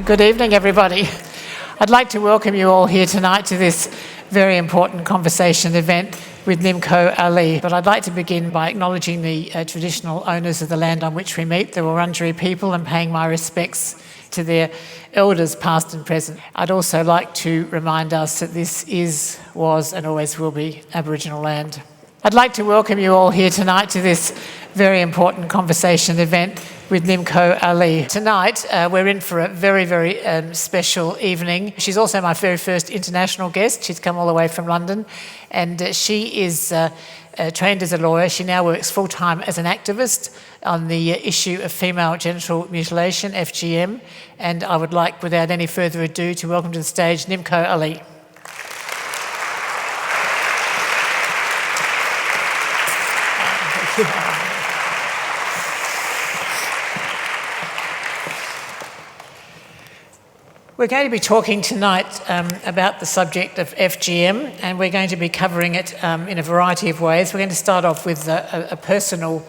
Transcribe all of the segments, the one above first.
Good evening, everybody. I'd like to welcome you all here tonight to this very important conversation event with Nimco Ali. But I'd like to begin by acknowledging the traditional owners of the land on which we meet, the Wurundjeri people, and paying my respects to their elders past and present. I'd also like to remind us that this is, was and always will be Aboriginal land. I'd like to welcome you all here tonight to this very important conversation event with Nimco Ali. Tonight, we're in for a very, very special evening. She's also my very first international guest. She's come all the way from London, and she is trained as a lawyer. She now works full-time as an activist on the issue of female genital mutilation, FGM, and I would like, without any further ado, to welcome to the stage Nimco Ali. We're going to be talking tonight about the subject of FGM, and we're going to be covering it in a variety of ways. We're going to start off with a personal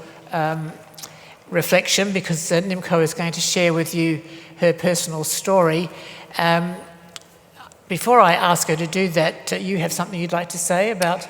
reflection, because Nimco is going to share with you her personal story. Before I ask her to do that, you have something you'd like to say about...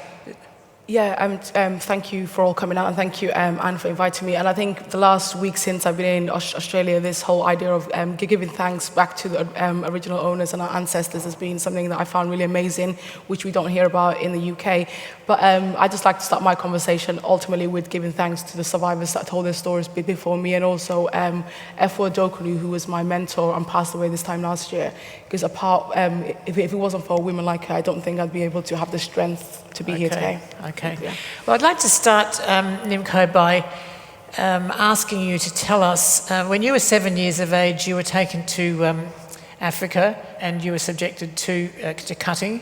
Yeah, thank you for all coming out, and thank you, Anne, for inviting me. And I think the last week since I've been in Australia, this whole idea of giving thanks back to the original owners and our ancestors has been something that I found really amazing, which we don't hear about in the UK. But I'd just like to start my conversation ultimately with giving thanks to the survivors that told their stories before me, and also Efwa Dokulu, who was my mentor and passed away this time last year. Because if it wasn't for women like her, I don't think I'd be able to have the strength to be here today. Okay. Yeah. Well, I'd like to start, Nimco, by asking you to tell us, when you were 7 years of age, you were taken to Africa and you were subjected to cutting.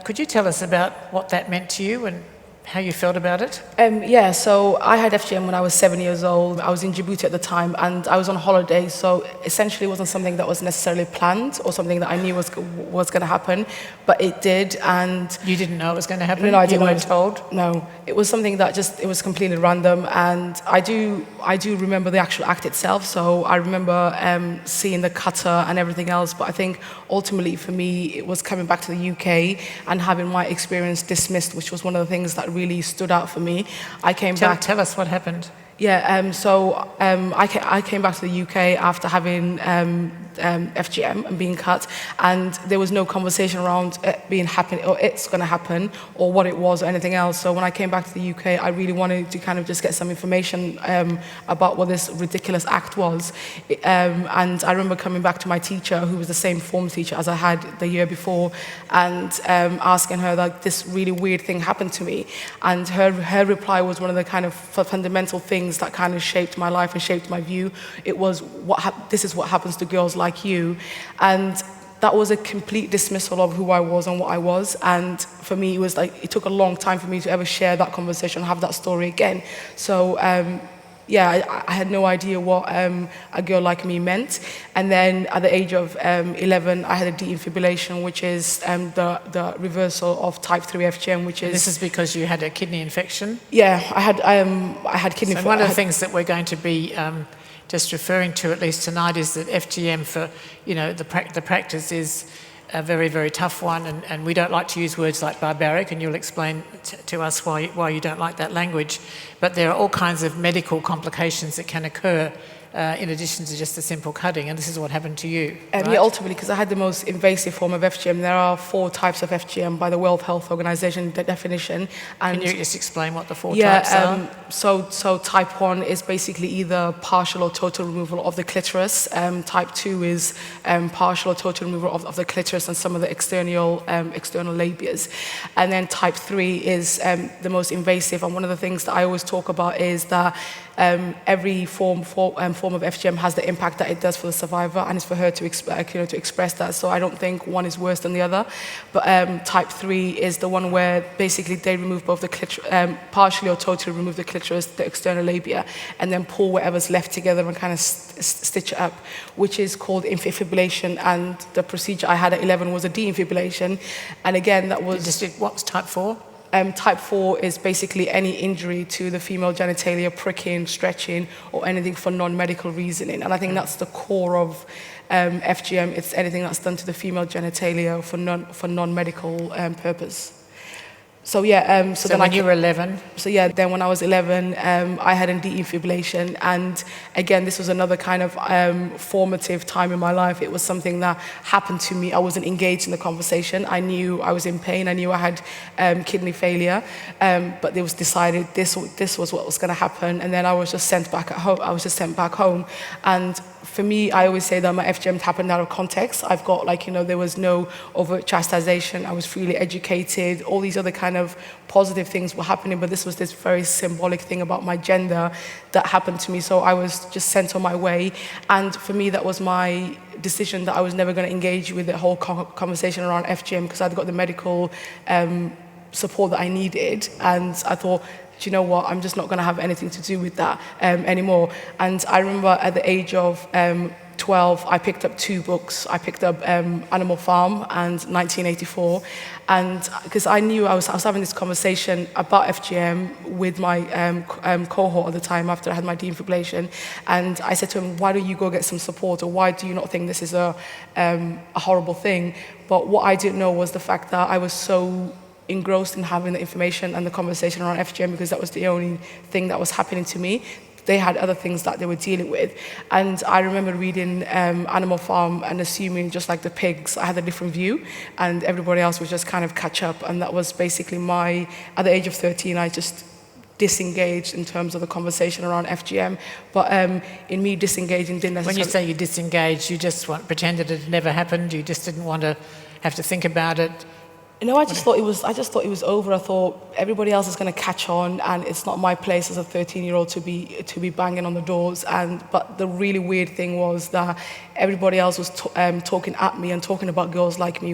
Could you tell us about what that meant to you and how you felt about it? Yeah, so I had FGM when I was 7 years old. I was in Djibouti at the time, and I was on holiday, so essentially it wasn't something that was necessarily planned or something that I knew was going to happen, but it did. And you didn't know it was going to happen? No, I didn't. You weren't told? No, it was something that it was completely random, and I do remember the actual act itself. So I remember seeing the cutter and everything else, but I think ultimately for me it was coming back to the UK and having my experience dismissed, which was one of the things that really stood out for me. I came back. Tell us what happened. Yeah, I came back to the UK after having FGM and being cut, and there was no conversation around it being happening or it's going to happen or what it was or anything else. So when I came back to the UK, I really wanted to kind of just get some information about what this ridiculous act was. And I remember coming back to my teacher, who was the same form teacher as I had the year before, and asking her, like, this really weird thing happened to me. And her reply was one of the kind of fundamental things that kind of shaped my life and shaped my view. It was, this is what happens to girls like you. And that was a complete dismissal of who I was and what I was. And for me, it was like, it took a long time for me to ever share that conversation, have that story again. So yeah, I had no idea what a girl like me meant. And then at the age of 11, I had a defibrillation, which is the reversal of type 3 FGM, which is... This is because you had a kidney infection? Yeah, I had kidney infection. So one of the things that we're going to be just referring to, at least tonight, is that FGM for, the practice is a very, very tough one, and we don't like to use words like barbaric, and you'll explain to us why you don't like that language. But there are all kinds of medical complications that can occur in addition to just the simple cutting, and this is what happened to you. Right? Yeah, ultimately, because I had the most invasive form of FGM. There are 4 types of FGM by the World Health Organization definition. And can you just explain what the 4 types are? So type 1 is basically either partial or total removal of the clitoris. Type 2 is partial or total removal of the clitoris and some of the external labias. And then type 3 is the most invasive. And one of the things that I always talk about is that every form of FGM has the impact that it does for the survivor, and it's for her to express that. So I don't think one is worse than the other. But type 3 is the one where basically they remove both the clitoris, partially or totally remove the clitoris, the external labia, and then pull whatever's left together and kind of stitch it up, which is called defibrillation. And the procedure I had at 11 was a defibrillation. And again, that was... What's type 4? Type 4 is basically any injury to the female genitalia, pricking, stretching, or anything for non-medical reasoning. And I think that's the core of FGM. It's anything that's done to the female genitalia for non-medical purpose. So yeah, so then when you were 11? So yeah, then when I was 11, I had a defibrillation, and again, this was another kind of formative time in my life. It was something that happened to me. I wasn't engaged in the conversation. I knew I was in pain. I knew I had kidney failure, but it was decided this was what was going to happen, and then I was just sent back at home. I was just sent back home, and for me, I always say that my FGM happened out of context. I've got there was no overt chastisation. I was freely educated. All these other kind of positive things were happening, but this was this very symbolic thing about my gender that happened to me. So I was just sent on my way. And for me, that was my decision that I was never going to engage with the whole conversation around FGM because I'd got the medical support that I needed. And I thought, do you know what, I'm just not going to have anything to do with that anymore. And I remember at the age of 12, I picked up 2 books. I picked up Animal Farm and 1984. And because I knew I was having this conversation about FGM with my cohort at the time after I had my defibrillation. And I said to him, why don't you go get some support? Or why do you not think this is a horrible thing? But what I didn't know was the fact that I was so engrossed in having the information and the conversation around FGM because that was the only thing that was happening to me. They had other things that they were dealing with. And I remember reading Animal Farm and assuming just like the pigs, I had a different view and everybody else was just kind of catch up. And that was basically at the age of 13, I just disengaged in terms of the conversation around FGM. But in me disengaging didn't necessarily... When you say you disengaged, you just pretended it never happened, you just didn't want to have to think about it? I just thought it was over. I thought everybody else is going to catch on, and it's not my place as a 13-year-old to be banging on the doors. But the really weird thing was that everybody else was talking at me and talking about girls like me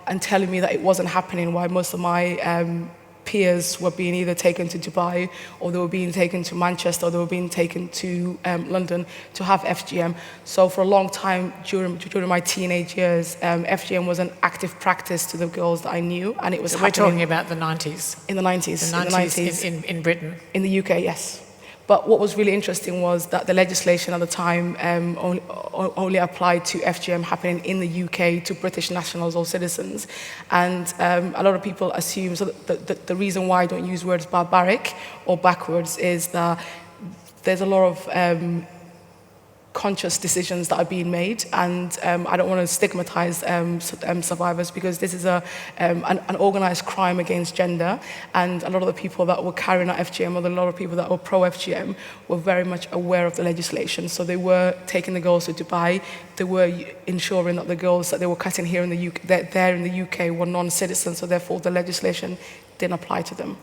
and telling me that it wasn't happening. While most of my peers were being either taken to Dubai or they were being taken to Manchester or they were being taken to London to have FGM. So for a long time during my teenage years, FGM was an active practice to the girls that I knew, and it was happening. We're talking about the 90s? In the 90s. The 90s in Britain? In the UK, yes. But what was really interesting was that the legislation at the time only applied to FGM happening in the UK to British nationals or citizens. And a lot of people assume, so the reason why I don't use words barbaric or backwards is that there's a lot of conscious decisions that are being made, and I don't want to stigmatize survivors because this is an organized crime against gender, and a lot of the people that were carrying out FGM or a lot of people that were pro-FGM were very much aware of the legislation. So they were taking the girls to Dubai, they were ensuring that the girls that they were cutting here in the UK, there in the UK were non-citizens, so therefore the legislation didn't apply to them.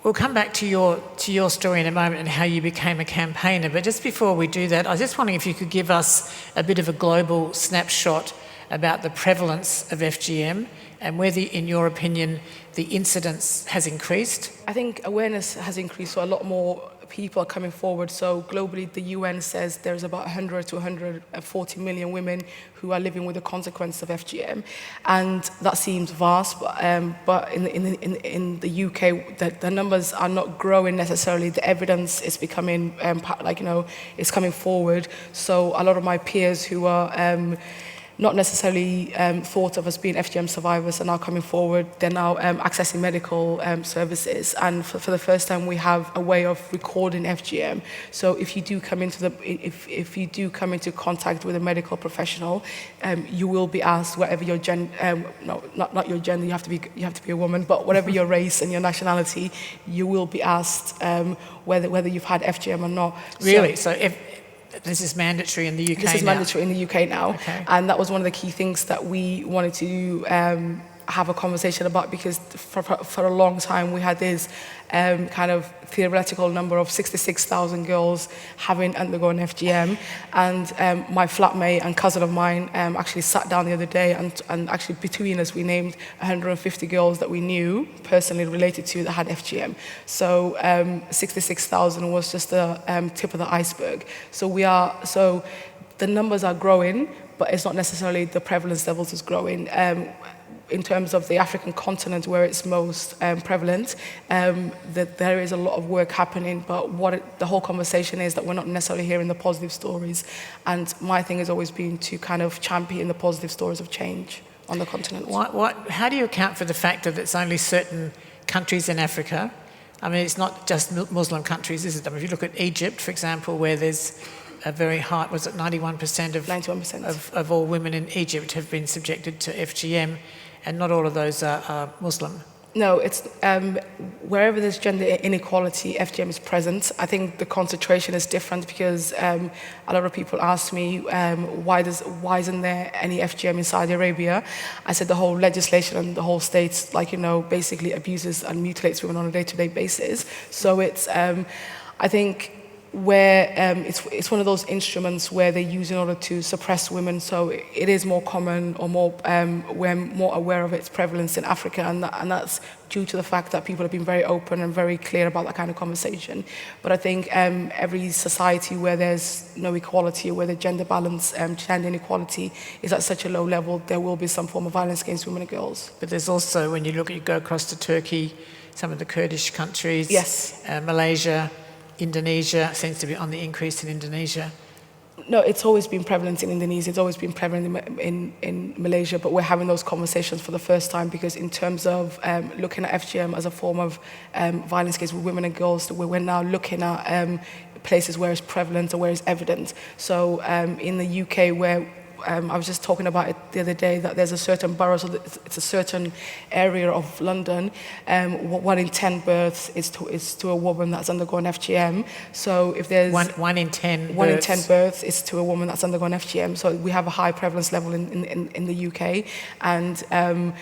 We'll come back to your story in a moment and how you became a campaigner, but just before we do that, I was just wondering if you could give us a bit of a global snapshot about the prevalence of FGM and whether, in your opinion, the incidence has increased. I think awareness has increased, so a lot more people are coming forward. So globally, the UN says there's about 100 to 140 million women who are living with the consequence of FGM, and that seems vast. But in the UK, the numbers are not growing necessarily. The evidence is becoming is coming forward. So a lot of my peers who are not necessarily thought of as being FGM survivors are now coming forward. They're now accessing medical services, and for the first time we have a way of recording FGM. So if you do come into contact with a medical professional, you will be asked whatever your not your gender. You have to be a woman, but whatever your race and your nationality, you will be asked whether you've had FGM or not. Really? So if this is mandatory in the UK now? This is mandatory in the UK now. Okay. And that was one of the key things that we wanted to have a conversation about, because for a long time we had this kind of theoretical number of 66,000 girls having undergone FGM. And my flatmate and cousin of mine actually sat down the other day, and actually between us we named 150 girls that we knew personally related to that had FGM. So 66,000 was just the tip of the iceberg. So the numbers are growing, but it's not necessarily the prevalence levels is growing. in terms of the African continent where it's most prevalent, that there is a lot of work happening, but the whole conversation is that we're not necessarily hearing the positive stories. And my thing has always been to kind of champion the positive stories of change on the continent. How do you account for the fact that it's only certain countries in Africa? I mean, it's not just Muslim countries, is it? I mean, if you look at Egypt, for example, where there's a very high, was it 91% of 91% of all women in Egypt have been subjected to FGM, and not all of those are Muslim. No, it's wherever there's gender inequality, FGM is present. I think the concentration is different because a lot of people ask me why isn't there any FGM in Saudi Arabia? I said the whole legislation and the whole state, basically abuses and mutilates women on a day-to-day basis. So it's, I think, where it's one of those instruments where they use in order to suppress women. So it is more common, or more we're more aware of its prevalence in Africa, and that's due to the fact that people have been very open and very clear about that kind of conversation. But I think every society where there's no equality, or where the gender balance, gender inequality is at such a low level, there will be some form of violence against women and girls. But there's also, when you go across to Turkey, some of the Kurdish countries, yes, Malaysia, Indonesia seems to be on the increase in Indonesia. No, it's always been prevalent in Indonesia. It's always been prevalent in Malaysia, but we're having those conversations for the first time because in terms of looking at FGM as a form of violence against women and girls, we're now looking at places where it's prevalent or where it's evident. So in the UK, where I was just talking about it the other day, that there's a certain borough, so it's a certain area of London, 1 in 10 births is to a woman that's undergone FGM. So if there's one in 10 1 in 10 births is to a woman that's undergone FGM. So we have a high prevalence level in the UK, and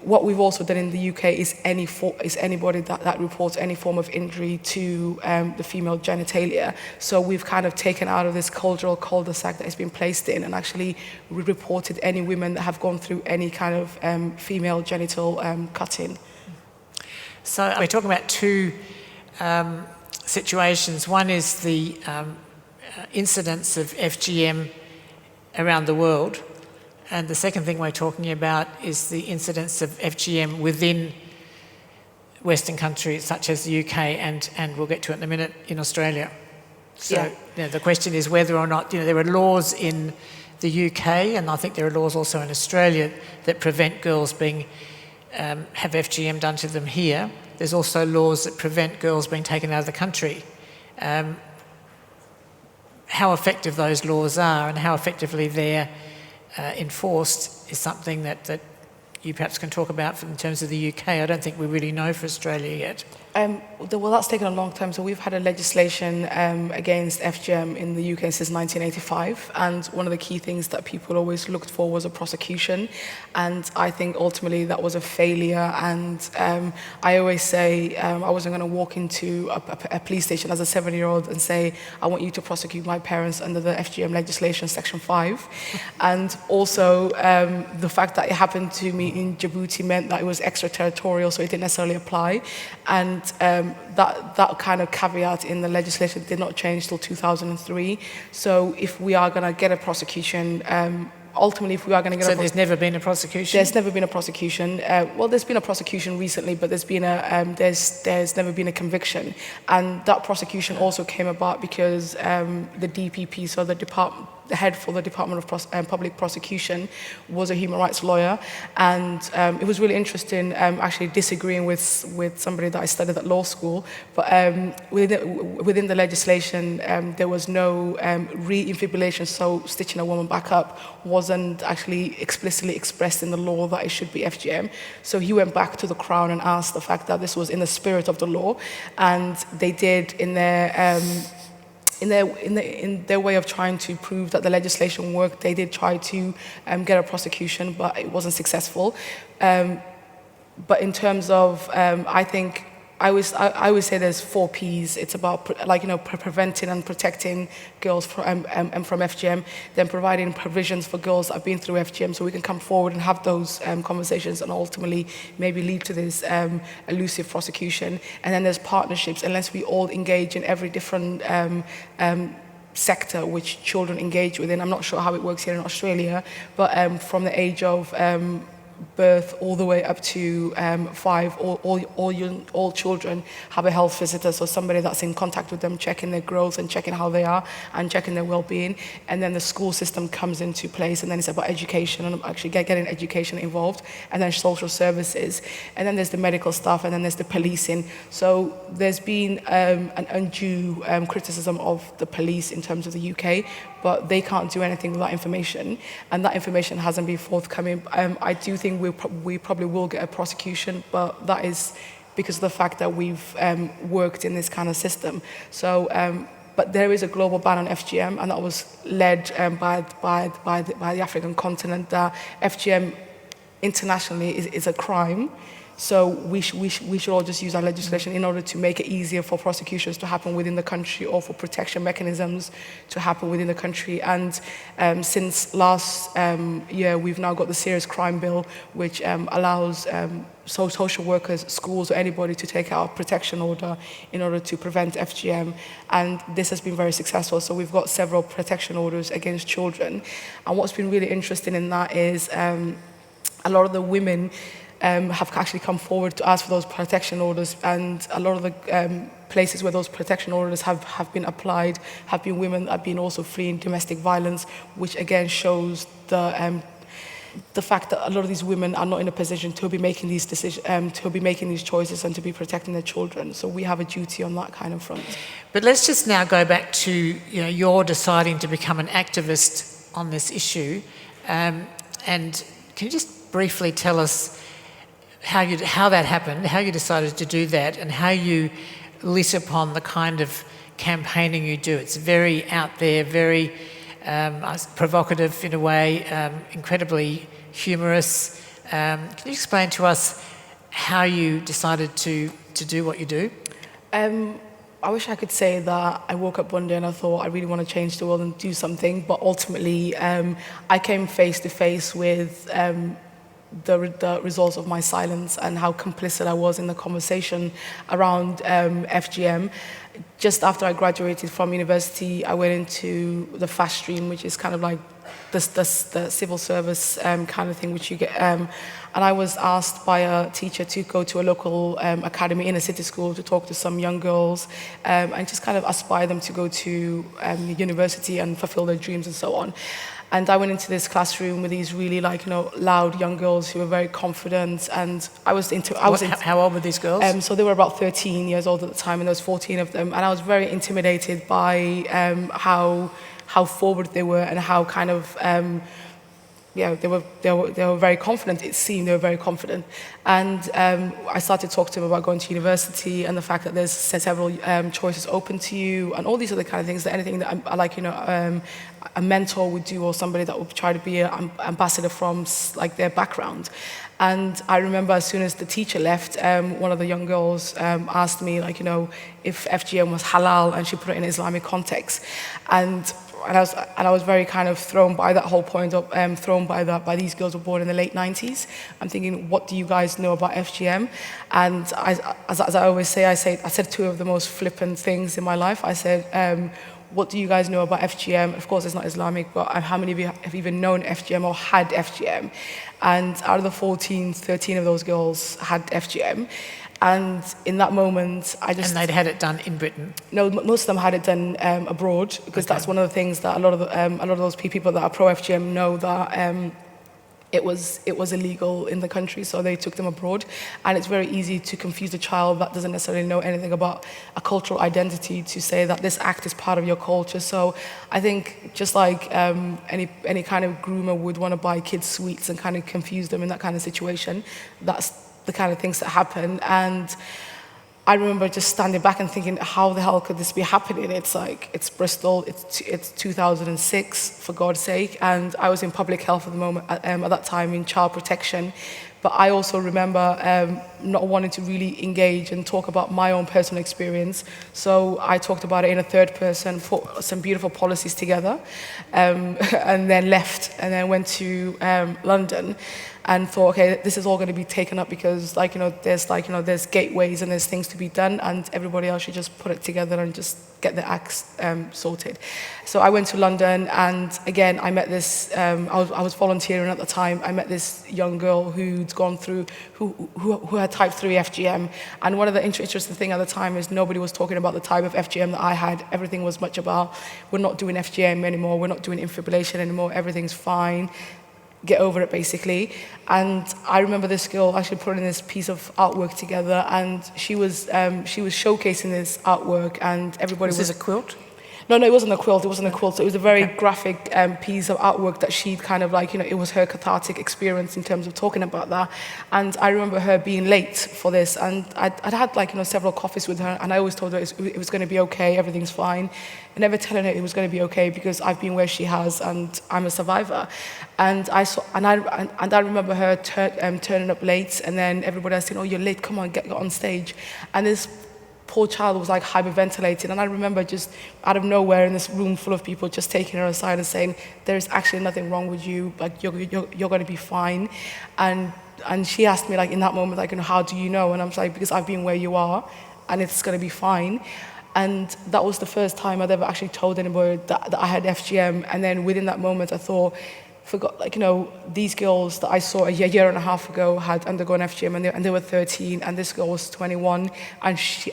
what we've also done in the UK is anybody that reports any form of injury to the female genitalia. So we've kind of taken out of this cultural cul-de-sac that has been placed in, and actually reported any women that have gone through any kind of female genital cutting. So we're talking about two situations. One is the incidence of FGM around the world. And the second thing we're talking about is the incidence of FGM within Western countries such as the UK, and we'll get to it in a minute, in Australia. So the question is whether or not, there are laws in the UK, and I think there are laws also in Australia that prevent girls have FGM done to them here. There's also laws that prevent girls being taken out of the country. How effective those laws are and how effectively they're enforced is something that you perhaps can talk about in terms of the UK. I don't think we really know for Australia yet. Well, that's taken a long time. So we've had a legislation against FGM in the UK since 1985, and one of the key things that people always looked for was a prosecution, and I think ultimately that was a failure. And I always say I wasn't going to walk into a police station as a 7-year-old and say, I want you to prosecute my parents under the FGM legislation, Section 5. And also the fact that it happened to me in Djibouti meant that it was extraterritorial, so it didn't necessarily apply. And that kind of caveat in the legislation did not change till 2003. So if we are going to get a prosecution, ultimately, if we are going to get there's never been a prosecution? There's never been a prosecution. Well, there's been a prosecution recently, but there's never been a conviction. And that prosecution also came about because the DPP, so the head for the Department of Public Prosecution, was a human rights lawyer, and it was really interesting actually disagreeing with somebody that I studied at law school. But within the legislation, there was no re-infibulation, so stitching a woman back up wasn't actually explicitly expressed in the law that it should be FGM. So he went back to the Crown and asked the fact that this was in the spirit of the law, and they did in their way of trying to prove that the legislation worked. They did try to get a prosecution, but it wasn't successful. But in terms of, I think, I always say there's 4 Ps. It's about preventing and protecting girls from FGM, then providing provisions for girls that have been through FGM, so we can come forward and have those conversations and ultimately maybe lead to this elusive prosecution. And then there's partnerships. Unless we all engage in every different sector which children engage within. I'm not sure how it works here in Australia, but from the age of birth all the way up to 5, all children have a health visitor, so somebody that's in contact with them, checking their growth and checking how they are and checking their well-being. And then the school system comes into place, and then it's about education and actually getting education involved, and then social services, and then there's the medical staff, and then there's the policing. So there's been an undue criticism of the police in terms of the UK, but they can't do anything with that information, and that information hasn't been forthcoming. I do think we probably will get a prosecution, but that is because of the fact that we've worked in this kind of system. So, but there is a global ban on FGM, and that was led by the African continent. That FGM internationally is a crime. So we should all just use our legislation in order to make it easier for prosecutions to happen within the country, or for protection mechanisms to happen within the country. And since last year, we've now got the Serious Crime Bill, which allows social workers, schools, or anybody to take out a protection order in order to prevent FGM. And this has been very successful. So we've got several protection orders against children. And what's been really interesting in that is a lot of the women have actually come forward to ask for those protection orders, and a lot of the places where those protection orders have been applied have been women that have been also fleeing domestic violence, which again shows the fact that a lot of these women are not in a position to be making these decisions, to be making these choices, and to be protecting their children. So we have a duty on that kind of front. But let's just now go back to you're deciding to become an activist on this issue, and can you just briefly tell us how that happened, how you decided to do that, and how you lit upon the kind of campaigning you do? It's very out there, very provocative in a way, incredibly humorous. Can you explain to us how you decided to do what you do? I wish I could say that I woke up one day and I thought I really want to change the world and do something, but ultimately I came face to face with the results of my silence and how complicit I was in the conversation around FGM. Just after I graduated from university, I went into the fast stream, which is kind of like the civil service kind of thing, which you get. And I was asked by a teacher to go to a local academy in a city school to talk to some young girls and just kind of aspire them to go to university and fulfill their dreams and so on. And I went into this classroom with these really loud young girls who were very confident, and I was into. How old were these girls? So they were about 13 years old at the time, and there was 14 of them, and I was very intimidated by how forward they were and how kind of they were very confident. It seemed they were very confident, and I started to talk to them about going to university and the fact that there's several choices open to you, and all these other kind of things. That anything that I like, a mentor would do, or somebody that would try to be an ambassador from like their background. And I remember as soon as the teacher left, one of the young girls asked me if FGM was halal, and she put it in Islamic context, and I was very kind of thrown by that whole point of thrown by these girls who were born in the late 90s. I'm thinking, what do you guys know about FGM? And as I always say, I said two of the most flippant things in my life. I said, what do you guys know about FGM? Of course, it's not Islamic, but how many of you have even known FGM or had FGM? And out of the 14, 13 of those girls had FGM. And in that moment, I just... And they'd had it done in Britain? No, most of them had it done abroad, because that's one of the things that a lot of those people that are pro-FGM know, that it was illegal in the country, so they took them abroad. And it's very easy to confuse a child that doesn't necessarily know anything about a cultural identity to say that this act is part of your culture. So I think just like any kind of groomer would want to buy kids sweets and kind of confuse them in that kind of situation, that's the kind of things that happen. And I remember just standing back and thinking, how the hell could this be happening? It's Bristol, it's 2006, for God's sake. And I was in public health at the moment, at that time, in child protection. But I also remember not wanting to really engage and talk about my own personal experience. So I talked about it in a third person, put some beautiful policies together, and then left, and then went to London. and thought, okay, this is all going to be taken up because there's gateways and there's things to be done, and everybody else should just put it together and just get the acts sorted. So I went to London, and again, I met this, I was volunteering at the time, I met this young girl who'd gone through, who had type 3 FGM, and one of the interesting thing at the time is nobody was talking about the type of FGM that I had. Everything was much about, we're not doing FGM anymore, we're not doing infibulation anymore, everything's fine, get over it, basically. And I remember this girl actually putting this piece of artwork together, and she was showcasing this artwork, and everybody was... Was this a quilt? No, it wasn't a quilt. It wasn't a quilt. So it was a very graphic piece of artwork that she'd kind of it was her cathartic experience in terms of talking about that. And I remember her being late for this, and I'd had several coffees with her, and I always told her it was going to be okay, everything's fine. I never telling her it was going to be okay because I've been where she has, and I'm a survivor. And I remember her turning up late, and then everybody else saying, "Oh, you're late. Come on, get on stage." And this poor child was like hyperventilating, and I remember just out of nowhere in this room full of people just taking her aside and saying, "There's actually nothing wrong with you. Like you're going to be fine." And she asked me in that moment, "How do you know?" And I'm like, "Because I've been where you are, and it's going to be fine." And that was the first time I'd ever actually told anybody that I had FGM. And then within that moment, I thought, these girls that I saw a year and a half ago had undergone FGM, and they were 13, and this girl was 21, and she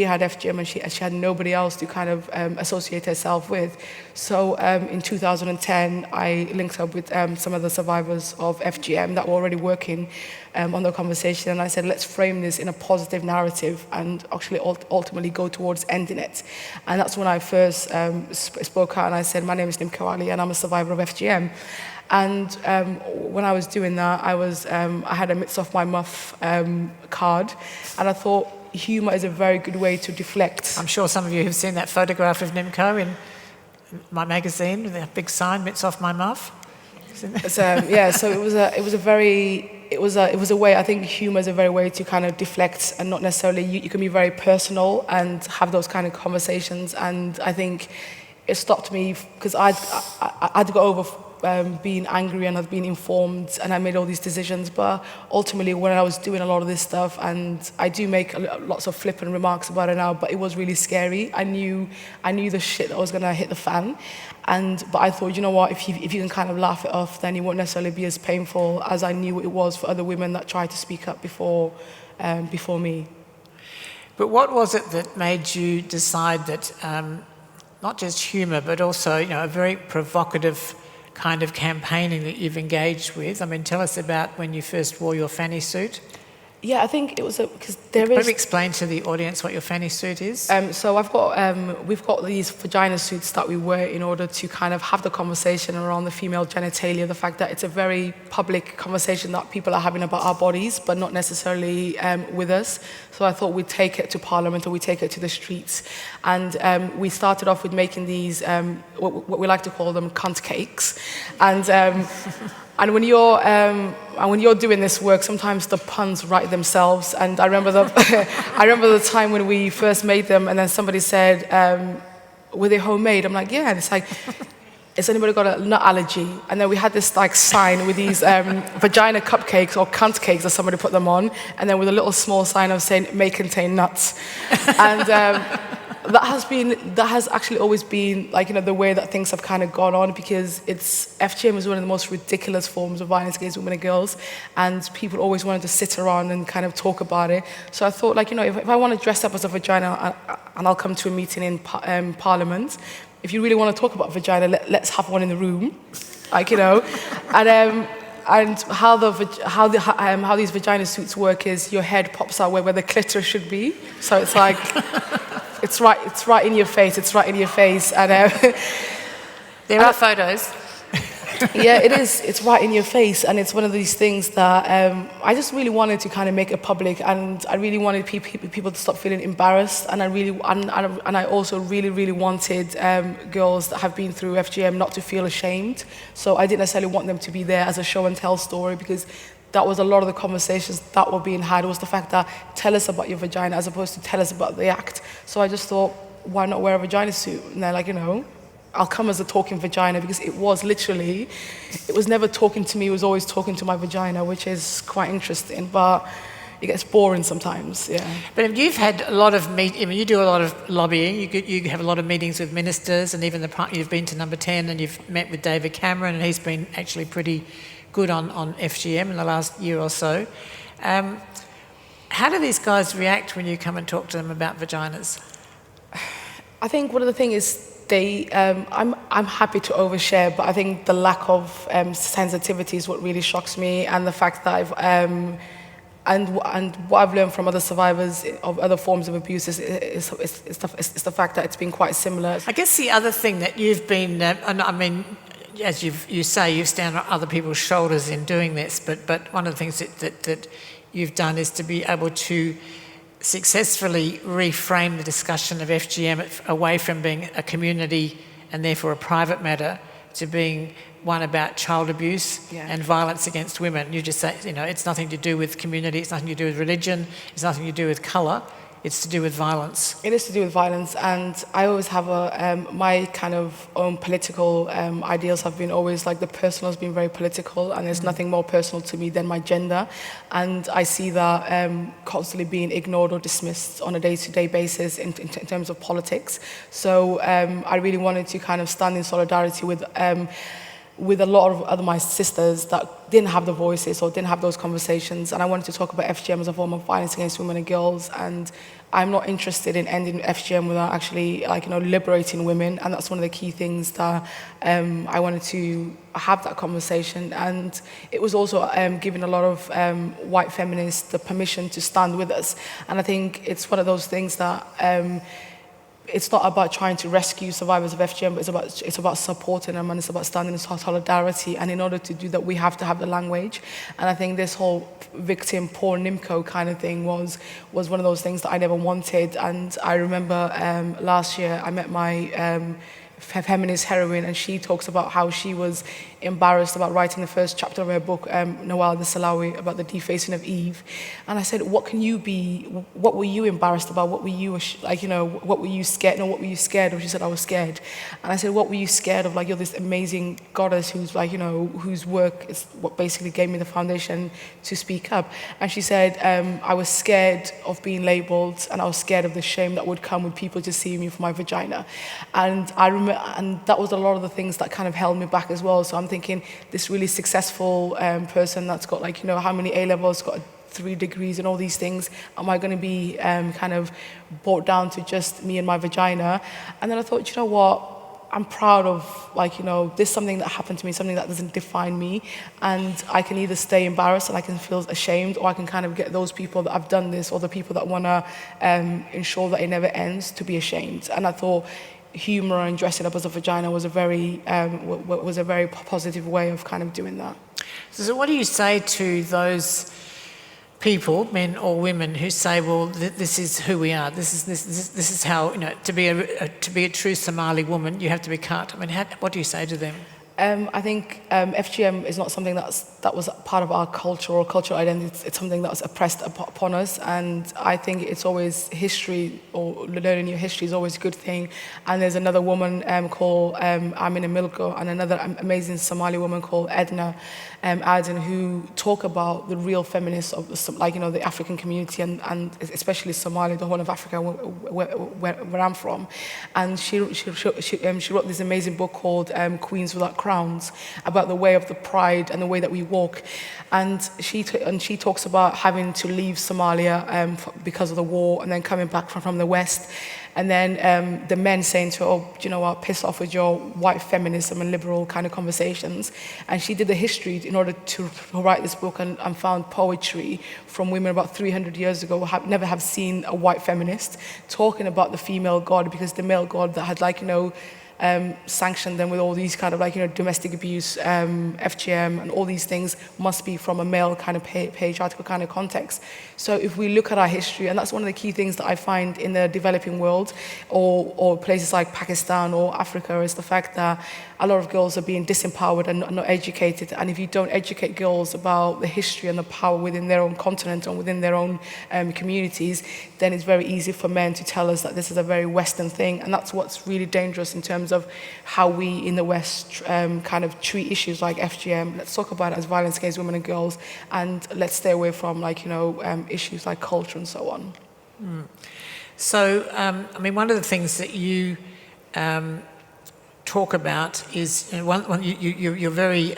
had FGM, and she had nobody else to kind of associate herself with. So in 2010, I linked up with some of the survivors of FGM that were already working on the conversation, and I said, let's frame this in a positive narrative and actually ultimately go towards ending it. And that's when I first spoke out, and I said, my name is Nimco Ali, and I'm a survivor of FGM. And when I was doing that, I had a mitts off my muff card, and I thought humour is a very good way to deflect. I'm sure some of you have seen that photograph of Nimco in my magazine with a big sign, mitts off my muff. So it was a way. I think humour is a very way to kind of deflect, and not necessarily you can be very personal and have those kind of conversations. And I think it stopped me because I'd got over being angry, and I'd been informed, and I made all these decisions. But ultimately, when I was doing a lot of this stuff, and I do make lots of flippant remarks about it now, but it was really scary. I knew the shit that was going to hit the fan. But I thought, you know what, if you can kind of laugh it off, then it won't necessarily be as painful as I knew it was for other women that tried to speak up before me. But what was it that made you decide that not just humour, but also a very provocative kind of campaigning that you've engaged with? I mean, tell us about when you first wore your fanny suit. Yeah, I think it was because Maybe explain to the audience what your fanny suit is. So we've got these vagina suits that we wear in order to kind of have the conversation around the female genitalia, the fact that it's a very public conversation that people are having about our bodies, but not necessarily with us. So I thought we'd take it to Parliament, or we'd take it to the streets. And we started off with making these, what we like to call them, cunt cakes. And when you're doing this work, sometimes the puns write themselves. And I remember the time when we first made them, and then somebody said, "Were they homemade?" I'm like, "Yeah." And it's like, "Has anybody got a nut allergy?" And then we had this sign with these vagina cupcakes, or cunt cakes, as somebody put them on, and then with a little small sign of saying "may contain nuts." And that has actually always been the way that things have kind of gone on, because FGM is one of the most ridiculous forms of violence against women and girls, and people always wanted to sit around and kind of talk about it. So I thought, if I want to dress up as a vagina, and I'll come to a meeting in Parliament, if you really want to talk about vagina, let's have one in the room, and how these vagina suits work is your head pops out where the clitoris should be. So it's like it's right in your face. It's right in your face. And there are photos. Yeah, it is. It's right in your face, and it's one of these things that I just really wanted to kind of make it public, and I really wanted people to stop feeling embarrassed, and I also really wanted girls that have been through FGM not to feel ashamed. So I didn't necessarily want them to be there as a show and tell story, because that was a lot of the conversations that were being had, was the fact that tell us about your vagina as opposed to tell us about the act. So I just thought, why not wear a vagina suit? And they're like, I'll come as a talking vagina, because it was literally, it was never talking to me, it was always talking to my vagina, which is quite interesting, but it gets boring sometimes, yeah. But you've had a lot of you do a lot of lobbying, you have a lot of meetings with ministers, and even you've been to Number 10 and you've met with David Cameron, and he's been actually pretty good on FGM in the last year or so. How do these guys react when you come and talk to them about vaginas? I think one of the things is I'm happy to overshare, but I think the lack of sensitivity is what really shocks me, and the fact that and what I've learned from other survivors of other forms of abuse is the fact that it's been quite similar. I guess the other thing that you've been, and I mean, as you say, you stand on other people's shoulders in doing this, but one of the things that you've done is to be able to successfully reframe the discussion of FGM away from being a community and therefore a private matter to being one about child abuse and violence against women. You just say, it's nothing to do with community, it's nothing to do with religion, it's nothing to do with colour, it's to do with violence. It is to do with violence, and I always have my kind of own political ideals have been always like the personal has been very political, and there's nothing more personal to me than my gender, and I see that constantly being ignored or dismissed on a day-to-day basis in terms of politics. So I really wanted to kind of stand in solidarity with a lot of other my sisters that didn't have the voices or didn't have those conversations, and I wanted to talk about FGM as a form of violence against women and girls, and I'm not interested in ending FGM without actually liberating women, and that's one of the key things that I wanted to have that conversation. And it was also giving a lot of white feminists the permission to stand with us, and I think it's one of those things that it's not about trying to rescue survivors of FGM, but it's about supporting them, and it's about standing in solidarity. And in order to do that, we have to have the language. And I think this whole victim, poor Nimco kind of thing was one of those things that I never wanted. And I remember last year I met my feminist heroine, and she talks about how she was embarrassed about writing the first chapter of her book, Nawal the Salawi, about the defacing of Eve. And I said, what were you embarrassed about? What were you, what were you scared? No, what were you scared of? She said, I was scared. And I said, what were you scared of? You're this amazing goddess who's whose work is what basically gave me the foundation to speak up. And she said, I was scared of being labeled, and I was scared of the shame that would come with people just seeing me for my vagina. And I remember, and that was a lot of the things that kind of held me back as well. So I'm thinking, this really successful person that's got how many A-levels, got 3 degrees and all these things, am I going to be kind of brought down to just me and my vagina? And then I thought, what? I'm proud of, this is something that happened to me, something that doesn't define me, and I can either stay embarrassed and I can feel ashamed, or I can kind of get those people that have done this, or the people that want to ensure that it never ends, to be ashamed. And I thought humor and dressing up as a vagina was a very positive way of kind of doing that. So what do you say to those people, men or women, who say, well, this is who we are, this is how, to be a true Somali woman, you have to be cut? I mean, what do you say to them? I think FGM is not something that was part of our culture or cultural identity. It's something that was oppressed upon us, and I think it's always history, or learning your history is always a good thing. And there's another woman called Amina Milko, and another amazing Somali woman called Edna Aden, who talk about the real feminists of the African community, and especially Somalia, the Horn of Africa, where I'm from. And she wrote this amazing book called Queens Without Crowns, about the way of the pride and the way that we walk. And she talks about having to leave Somalia because of the war, and then coming back from the West. And then the men saying to her, oh, do you know what, piss off with your white feminism and liberal kind of conversations. And she did the history in order to write this book, and found poetry from women about 300 years ago who never have seen a white feminist talking about the female god, because the male god that had sanctioned them with all these kind of domestic abuse, FGM, and all these things must be from a male kind of patriarchal kind of context. So if we look at our history, and that's one of the key things that I find in the developing world, or places like Pakistan or Africa, is the fact that a lot of girls are being disempowered and not educated. And if you don't educate girls about the history and the power within their own continent and within their own communities, then it's very easy for men to tell us that this is a very Western thing. And that's what's really dangerous in terms of how we in the West kind of treat issues like FGM. Let's talk about it as violence against women and girls, and let's stay away from issues like culture and so on. So, I mean, one of the things that you talk about is, you're very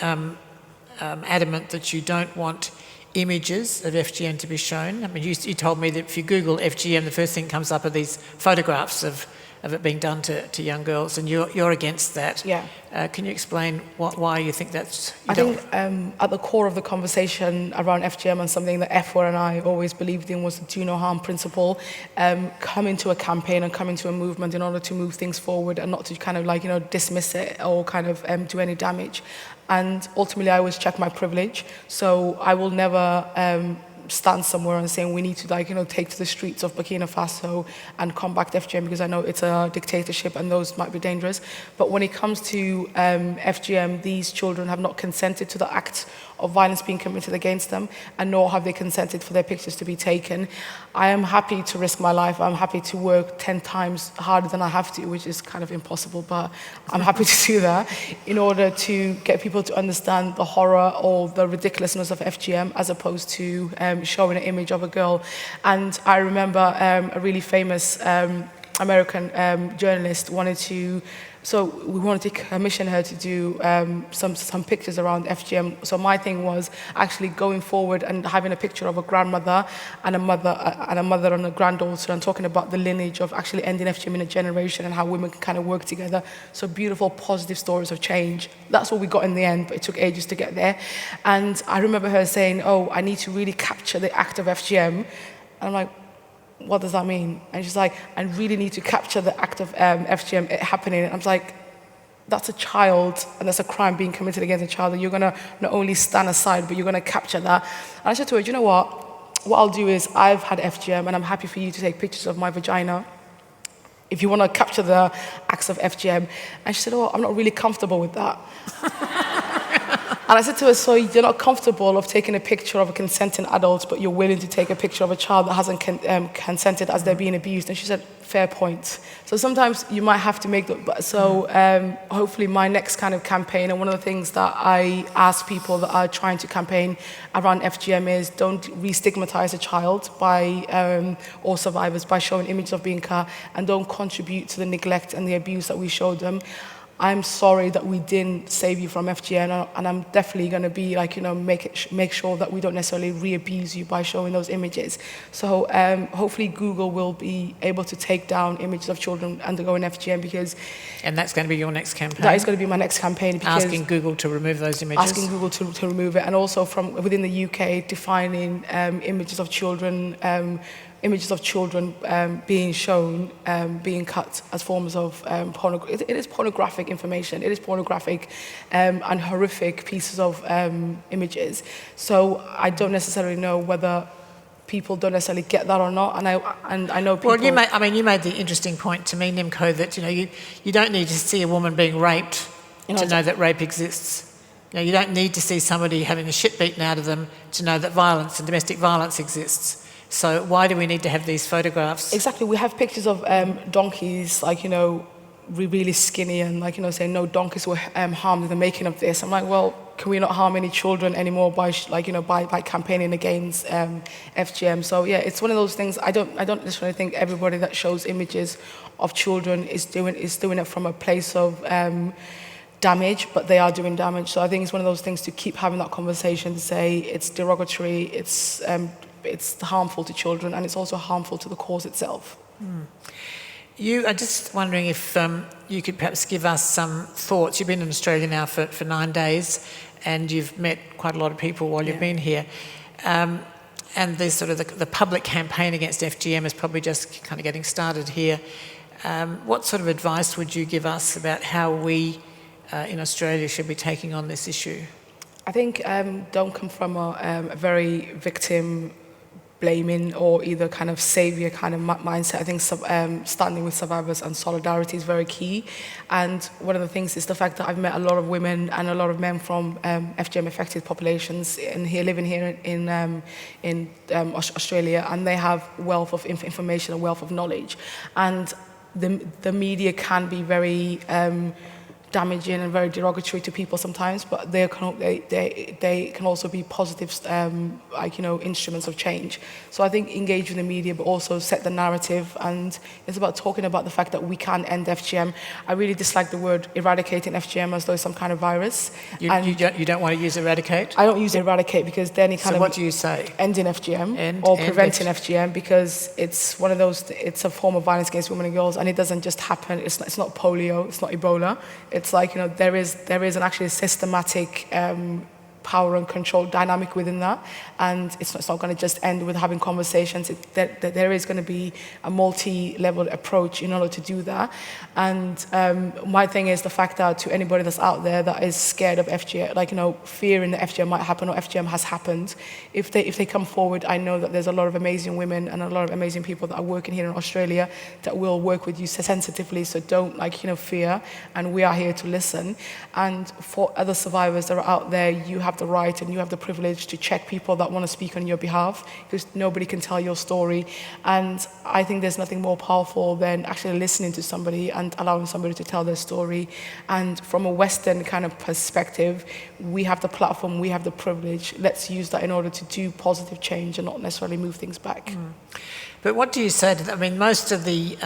adamant that you don't want images of FGM to be shown. I mean, you told me that if you Google FGM, the first thing that comes up are these photographs of it being done to young girls, and you're against that. Yeah. Can you explain why you think that's... I think at the core of the conversation around FGM, and something that F4 and I always believed in, was the do no harm principle. Come into a campaign and come into a movement in order to move things forward and not to kind of dismiss it or kind of do any damage. And ultimately I always check my privilege, so I will never stand somewhere and saying we need to take to the streets of Burkina Faso and combat FGM, because I know it's a dictatorship and those might be dangerous. But when it comes to FGM, these children have not consented to the act of violence being committed against them, and nor have they consented for their pictures to be taken. I am happy to risk my life. I'm happy to work 10 times harder than I have to, which is kind of impossible, but I'm happy to do that in order to get people to understand the horror or the ridiculousness of FGM, as opposed to showing an image of a girl. And I remember a really famous American journalist we wanted to commission her to do some pictures around FGM. So my thing was actually going forward and having a picture of a grandmother and a mother and a granddaughter, and talking about the lineage of actually ending FGM in a generation and how women can kind of work together. So beautiful, positive stories of change. That's what we got in the end, but it took ages to get there. And I remember her saying, "Oh, I need to really capture the act of FGM." And I'm like, what does that mean? And she's like, I really need to capture the act of FGM happening. And I was like, that's a child, and that's a crime being committed against a child, and you're going to not only stand aside, but you're going to capture that. And I said to her, you know what I'll do is, I've had FGM, and I'm happy for you to take pictures of my vagina if you want to capture the acts of FGM. And she said, oh, I'm not really comfortable with that. And I said to her, so you're not comfortable of taking a picture of a consenting adult, but you're willing to take a picture of a child that hasn't consented as they're being abused? And she said, fair point. So sometimes you might have to make hopefully my next kind of campaign, and one of the things that I ask people that are trying to campaign around FGM is, don't re-stigmatize a child or survivors by showing images of being cut, and don't contribute to the neglect and the abuse that we showed them. I'm sorry that we didn't save you from FGM, and I'm definitely going to be make sure that we don't necessarily re-abuse you by showing those images. So hopefully Google will be able to take down images of children undergoing FGM, and that's going to be your next campaign? That is going to be my next campaign. Asking Google to remove those images? Asking Google to remove it, and also from within the UK, defining images of children being shown, being cut as forms of pornography. It is pornographic information. It is pornographic and horrific pieces of images. So I don't necessarily know whether people don't necessarily get that or not. And I know people... Well, you made the interesting point to me, Nimco, that you don't need to see a woman being raped to know that rape exists. You don't need to see somebody having the shit beaten out of them to know that violence and domestic violence exists. So why do we need to have these photographs? Exactly. We have pictures of donkeys, really skinny, and saying no donkeys were harmed in the making of this. I'm like, well, can we not harm any children anymore by campaigning against FGM? So yeah, it's one of those things. I don't necessarily think everybody that shows images of children is doing it from a place of damage, but they are doing damage. So I think it's one of those things to keep having that conversation, to say it's derogatory, it's harmful to children, and it's also harmful to the cause itself. You are just wondering if you could perhaps give us some thoughts. You've been in Australia now for 9 days, and you've met quite a lot of people while you've been here. And there's sort of the public campaign against FGM is probably just kind of getting started here. What sort of advice would you give us about how we in Australia should be taking on this issue? I think don't come from a very victim blaming or either kind of savior kind of mindset. I think standing with survivors and solidarity is very key. And one of the things is the fact that I've met a lot of women and a lot of men from FGM affected populations living here in Australia, and they have wealth of information and wealth of knowledge. And the media can be very damaging and very derogatory to people sometimes, but they can also be positive, instruments of change. So I think engage with the media, but also set the narrative, and it's about talking about the fact that we can end FGM. I really dislike the word eradicating FGM as though it's some kind of virus. You don't want to use eradicate? I don't use eradicate because then it kind So what do you say? Ending FGM or preventing FGM, because it's one of those. It's a form of violence against women and girls, and it doesn't just happen. It's not polio. It's not Ebola. It's like, there is an actually systematic power and control dynamic within that, and it's not going to just end with having conversations. There is going to be a multi-level approach in order to do that. And my thing is the fact that to anybody that's out there that is scared of FGM, fearing that FGM might happen or FGM has happened, if they come forward, I know that there's a lot of amazing women and a lot of amazing people that are working here in Australia that will work with you sensitively. So don't fear, and we are here to listen. And for other survivors that are out there, you have the right and you have the privilege to check people that want to speak on your behalf, because nobody can tell your story. And I think there's nothing more powerful than actually listening to somebody and allowing somebody to tell their story. And from a Western kind of perspective, we have the platform, we have the privilege. Let's use that in order to do positive change and not necessarily move things back. But what do you say to that? I mean, mostly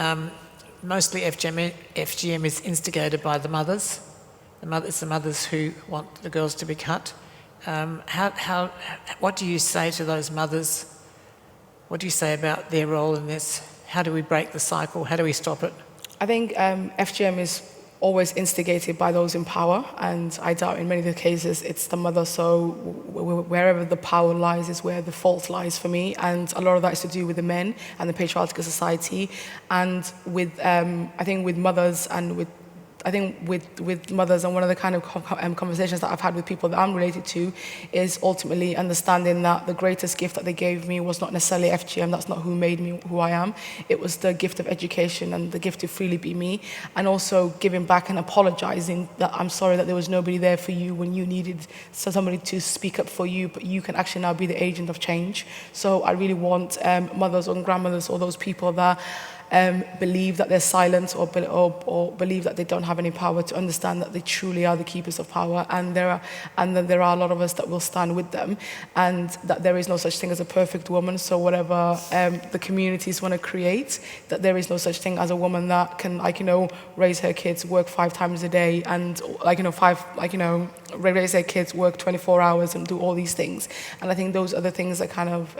FGM is instigated by the mothers. It's the mothers who want the girls to be cut. What do you say to those mothers? What do you say about their role in this? How do we break the cycle? How do we stop it? I think FGM is always instigated by those in power, and I doubt in many of the cases it's the mother. So wherever the power lies is where the fault lies for me, and a lot of that is to do with the men and the patriarchal society, and with I think with mothers and with mothers, and one of the kind of conversations that I've had with people that I'm related to is ultimately understanding that the greatest gift that they gave me was not necessarily FGM. That's not who made me who I am. It was the gift of education and the gift to freely be me, and also giving back and apologizing that I'm sorry that there was nobody there for you when you needed somebody to speak up for you, but you can actually now be the agent of change. So I really want mothers or grandmothers or those people that believe that they're silent or believe that they don't have any power to understand that they truly are the keepers of power, and there are a lot of us that will stand with them, and that there is no such thing as a perfect woman. So whatever the communities want to create, that there is no such thing as a woman that can raise her kids, work 5 times a day, and raise their kids, work 24 hours and do all these things. And I think those are the things that kind of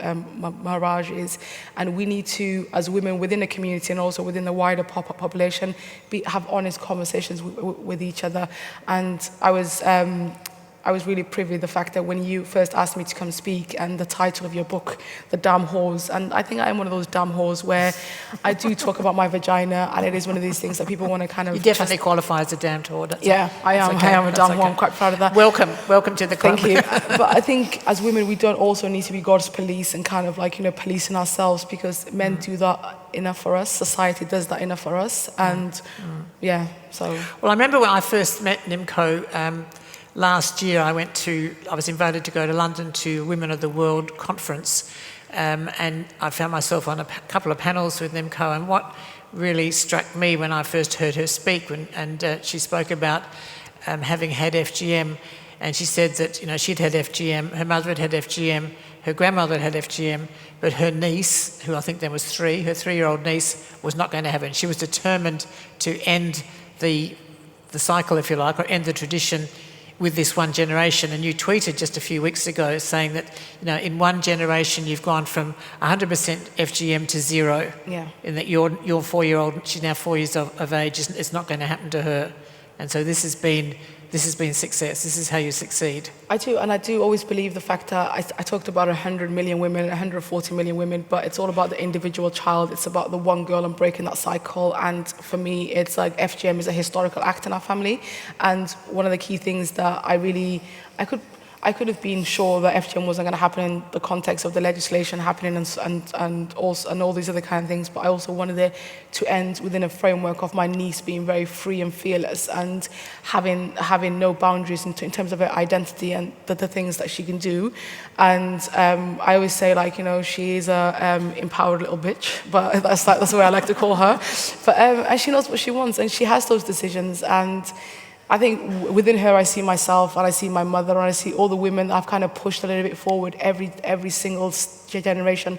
mirages, and we need to, as women within the community and also within the wider population, have honest conversations with each other. And I was really privy to the fact that when you first asked me to come speak, and the title of your book, The Damn Whores, and I think I am one of those damn whores where I do talk about my vagina, and it is one of these things that people want to kind of... You definitely qualify as a damned whore. I am a damn whore. I'm quite proud of that. Welcome to the club. Thank you. But I think as women, we don't also need to be God's police and kind of policing ourselves, because men do that enough for us. Society does that enough for us. And so... Well, I remember when I first met Nimco, last year I was invited to go to London to Women of the World conference, and I found myself on a couple of panels with Nimco, and what really struck me when I first heard her speak, and she spoke about having had FGM, and she said that she'd had FGM, her mother had FGM, her grandmother had FGM, but her niece, who I think then was 3, her 3-year-old niece, was not going to have it, and she was determined to end the cycle, if you like, or end the tradition with this one generation. And you tweeted just a few weeks ago saying that in one generation you've gone from 100% FGM to 0. Yeah. And that your 4-year-old, she's now 4 years of age, it's not going to happen to her. And so this has been success. This is how you succeed. I do always believe the fact that I talked about 100 million women, 140 million women, but it's all about the individual child. It's about the one girl and breaking that cycle. And for me, it's like FGM is a historical act in our family. And one of the key things that I I could have been sure that FGM wasn't going to happen in the context of the legislation happening and all these other kind of things, but I also wanted it to end within a framework of my niece being very free and fearless and having no boundaries in terms of her identity and the things that she can do. And I always say, like, you know, she is a empowered little bitch, but that's the way I like to call her. But and she knows what she wants, and she has those decisions. And I think within her, I see myself, and I see my mother, and I see all the women that I've kind of pushed a little bit forward every single generation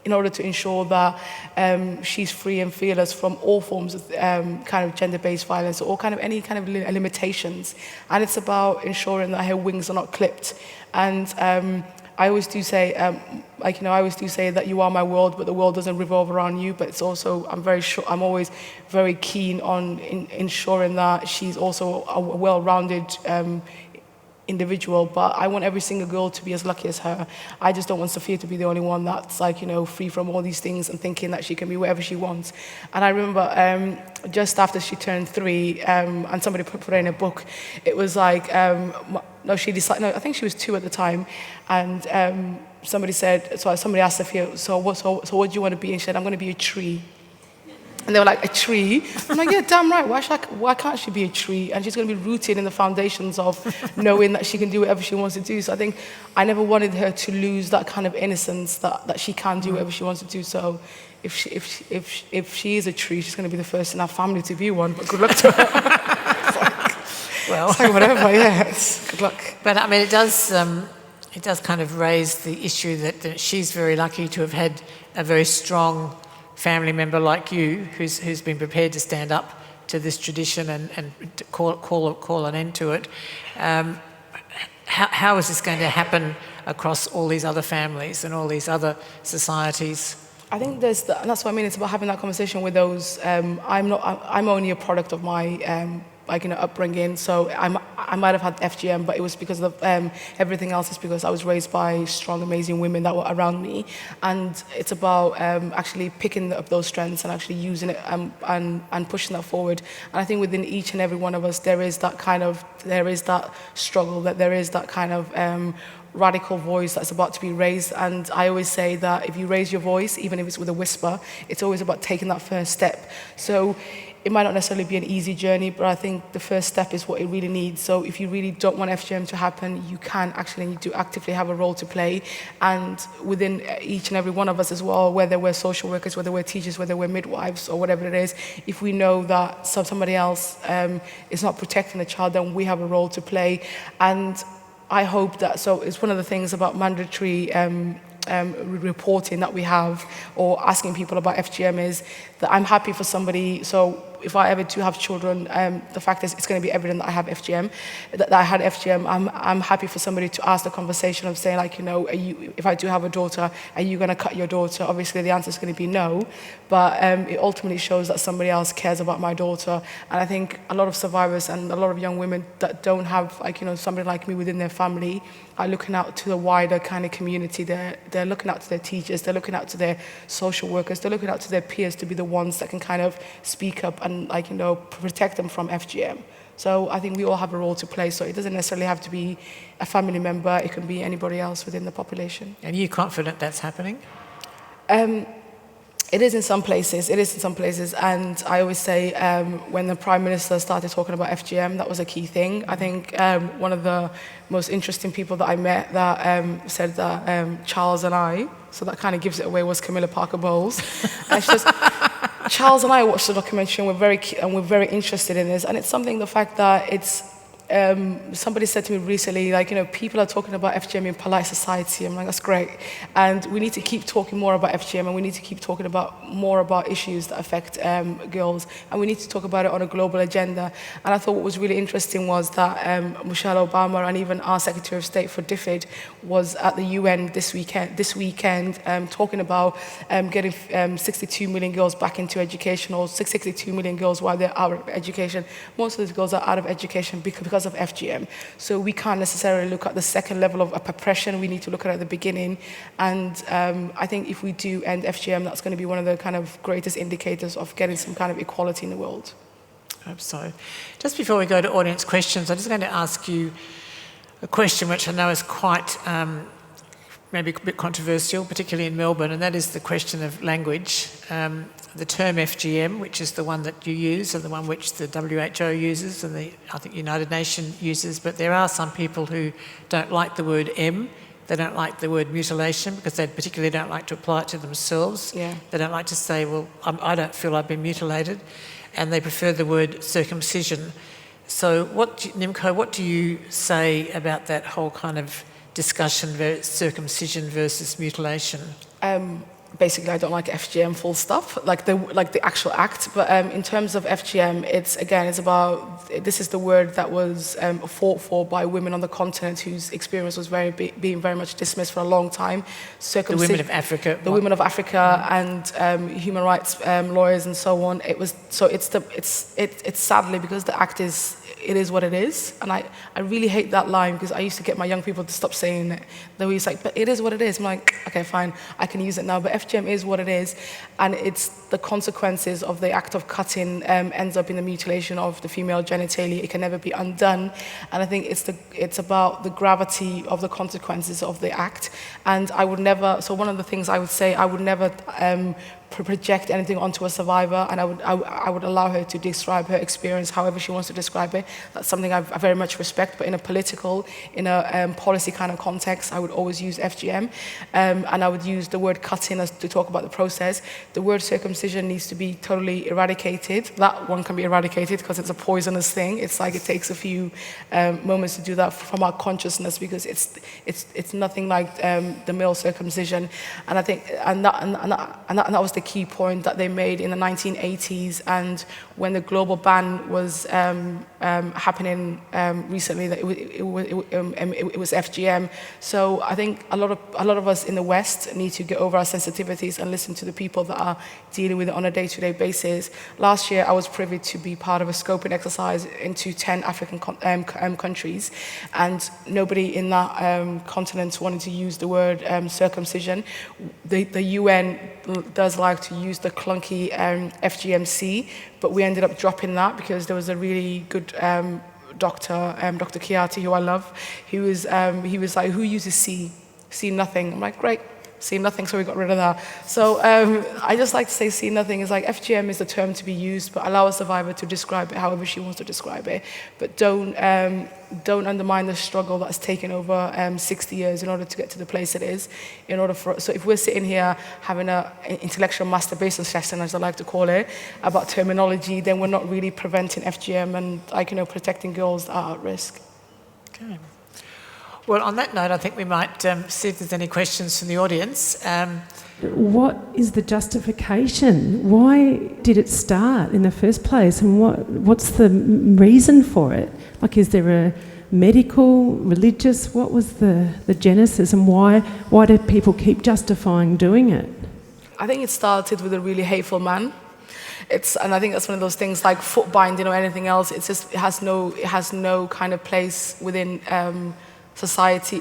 in order to ensure that she's free and fearless from all forms of kind of gender-based violence or kind of any kind of limitations. And it's about ensuring that her wings are not clipped. And I always do say, like, you know, I always do say that you are my world, but the world doesn't revolve around you. But it's also, I'm always very keen on ensuring that she's also a well-rounded individual. But I want every single girl to be as lucky as her. I just don't want Sophia to be the only one that's, like, you know, free from all these things and thinking that she can be whatever she wants. And I remember just after she turned 3, and somebody put her in a book, it was like, no, she decided, no, I think she was 2 at the time, and somebody asked Sophia, so what do you want to be? And she said, I'm going to be a tree. And they were like, a tree? I'm like, yeah, damn right, why can't she be a tree? And she's going to be rooted in the foundations of knowing that she can do whatever she wants to do. So I think I never wanted her to lose that kind of innocence that she can do whatever she wants to do. So if she is a tree, she's going to be the first in our family to be one, but good luck to her. Well, so whatever, yeah, good luck. But I mean, it does kind of raise the issue that she's very lucky to have had a very strong family member like you, who's been prepared to stand up to this tradition and to call an end to it. How is this going to happen across all these other families and all these other societies? I think and that's what I mean. It's about having that conversation with those. I'm only a product of my upbringing. So I might have had FGM, but it was because of everything else. Is because I was raised by strong, amazing women that were around me, and it's about actually picking up those strengths and actually using it and pushing that forward. And I think within each and every one of us, there is that struggle, that there is that kind of radical voice that's about to be raised. And I always say that if you raise your voice, even if it's with a whisper, it's always about taking that first step. So it might not necessarily be an easy journey, but I think the first step is what it really needs. So if you really don't want FGM to happen, you can actually, you do actively have a role to play. And within each and every one of us as well, whether we're social workers, whether we're teachers, whether we're midwives or whatever it is, if we know that somebody else is not protecting the child, then we have a role to play. And I hope that, so it's one of the things about mandatory reporting that we have, or asking people about FGM, is that I'm happy for somebody, so if I ever do have children, the fact is it's going to be evident that I have FGM, that I had FGM. I'm happy for somebody to ask the conversation of saying, like, you know, if I do have a daughter, are you going to cut your daughter? Obviously the answer is going to be no, but it ultimately shows that somebody else cares about my daughter. And I think a lot of survivors and a lot of young women that don't have, like, you know, somebody like me within their family are looking out to the wider kind of community. They're looking out to their teachers, they're looking out to their social workers, they're looking out to their peers to be the ones that can kind of speak up and, like, you know, protect them from FGM. So I think we all have a role to play. So it doesn't necessarily have to be a family member. It can be anybody else within the population. And are you confident that's happening? It is in some places. And I always say when the Prime Minister started talking about FGM, that was a key thing. I think one of the most interesting people that I met that said that Charles and I, so that kind of gives it away, was Camilla Parker Bowles. And she just, Charles and I watched the documentary, and we're very interested in this. And it's something, the fact that it's, somebody said to me recently, like, you know, people are talking about FGM in polite society. I'm like, that's great. And we need to keep talking more about FGM, and we need to keep talking more about issues that affect girls. And we need to talk about it on a global agenda. And I thought what was really interesting was that Michelle Obama and even our Secretary of State for DFID was at the UN this weekend talking about getting 62 million girls back into education, or 62 million girls while they're out of education. Most of these girls are out of education because of FGM. So we can't necessarily look at the second level of oppression. We need to look at the beginning. And I think if we do end FGM, that's going to be one of the kind of greatest indicators of getting some kind of equality in the world. I hope so. Just before we go to audience questions, I'm just going to ask you, a question which I know is quite maybe a bit controversial, particularly in Melbourne, and that is the question of language. The term FGM, which is the one that you use and the one which the WHO uses and I think United Nations uses, but there are some people who don't like the word M. They don't like the word mutilation because they particularly don't like to apply it to themselves. Yeah. They don't like to say, well, I don't feel I've been mutilated. And they prefer the word circumcision. So Nimco, what do you say about that whole kind of discussion, circumcision versus mutilation? Basically, I don't like FGM full stop, like the actual act. But in terms of FGM, it's about, this is the word that was fought for by women on the continent whose experience was being very much dismissed for a long time. The women of Africa. The women of Africa and human rights lawyers and so on. It's sadly because the act is what it is, and I really hate that line because I used to get my young people to stop saying it. They were like, but it is what it is. I'm like, okay, fine, I can use it now, but FGM is what it is, and it's the consequences of the act of cutting ends up in the mutilation of the female genitalia. It can never be undone, and I think it's about the gravity of the consequences of the act, and I would never, so one of the things I would say, I would never project anything onto a survivor, and I would allow her to describe her experience however she wants to describe it. That's something I very much respect, but in a policy kind of context, I would always use FGM, and I would use the word cutting as to talk about the process. The word circumcision needs to be totally eradicated. That one can be eradicated because it's a poisonous thing. It's like it takes a few moments to do that from our consciousness because it's nothing like the male circumcision, and I think and that was the key point that they made in the 1980s, and when the global ban was happening recently, that it was FGM. So I think a lot of us in the West need to get over our sensitivities and listen to the people that are dealing with it on a day-to-day basis. Last year, I was privy to be part of a scoping exercise into 10 African countries, and nobody in that continent wanted to use the word circumcision. The UN does like to use the clunky FGMC, but we ended up dropping that because there was a really good doctor, Dr. Kiati, who I love, he was like, who uses C? C nothing. I'm like, great. See nothing, so we got rid of that. So I just like to say see nothing is like FGM is the term to be used, but allow a survivor to describe it however she wants to describe it. But don't undermine the struggle that's taken over 60 years in order to get to the place it is. So if we're sitting here having an intellectual masturbation session, as I like to call it, about terminology, then we're not really preventing FGM and protecting girls that are at risk. Okay. Well, on that note, I think we might see if there's any questions from the audience. What is the justification? Why did it start in the first place, and what's the reason for it? Like, is there a medical, religious? What was the genesis, and why do people keep justifying doing it? I think it started with a really hateful man. And I think that's one of those things like foot binding or anything else. It has no kind of place within society.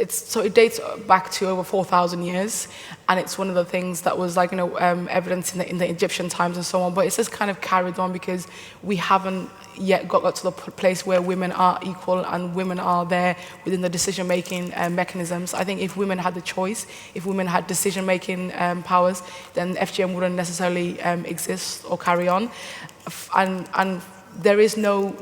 So it dates back to over 4,000 years, and it's one of the things that was like evidence in the Egyptian times and so on. But it's just kind of carried on because we haven't yet got to the place where women are equal and women are there within the decision-making mechanisms. I think if women had the choice, if women had decision-making powers, then FGM wouldn't necessarily exist or carry on. And there is no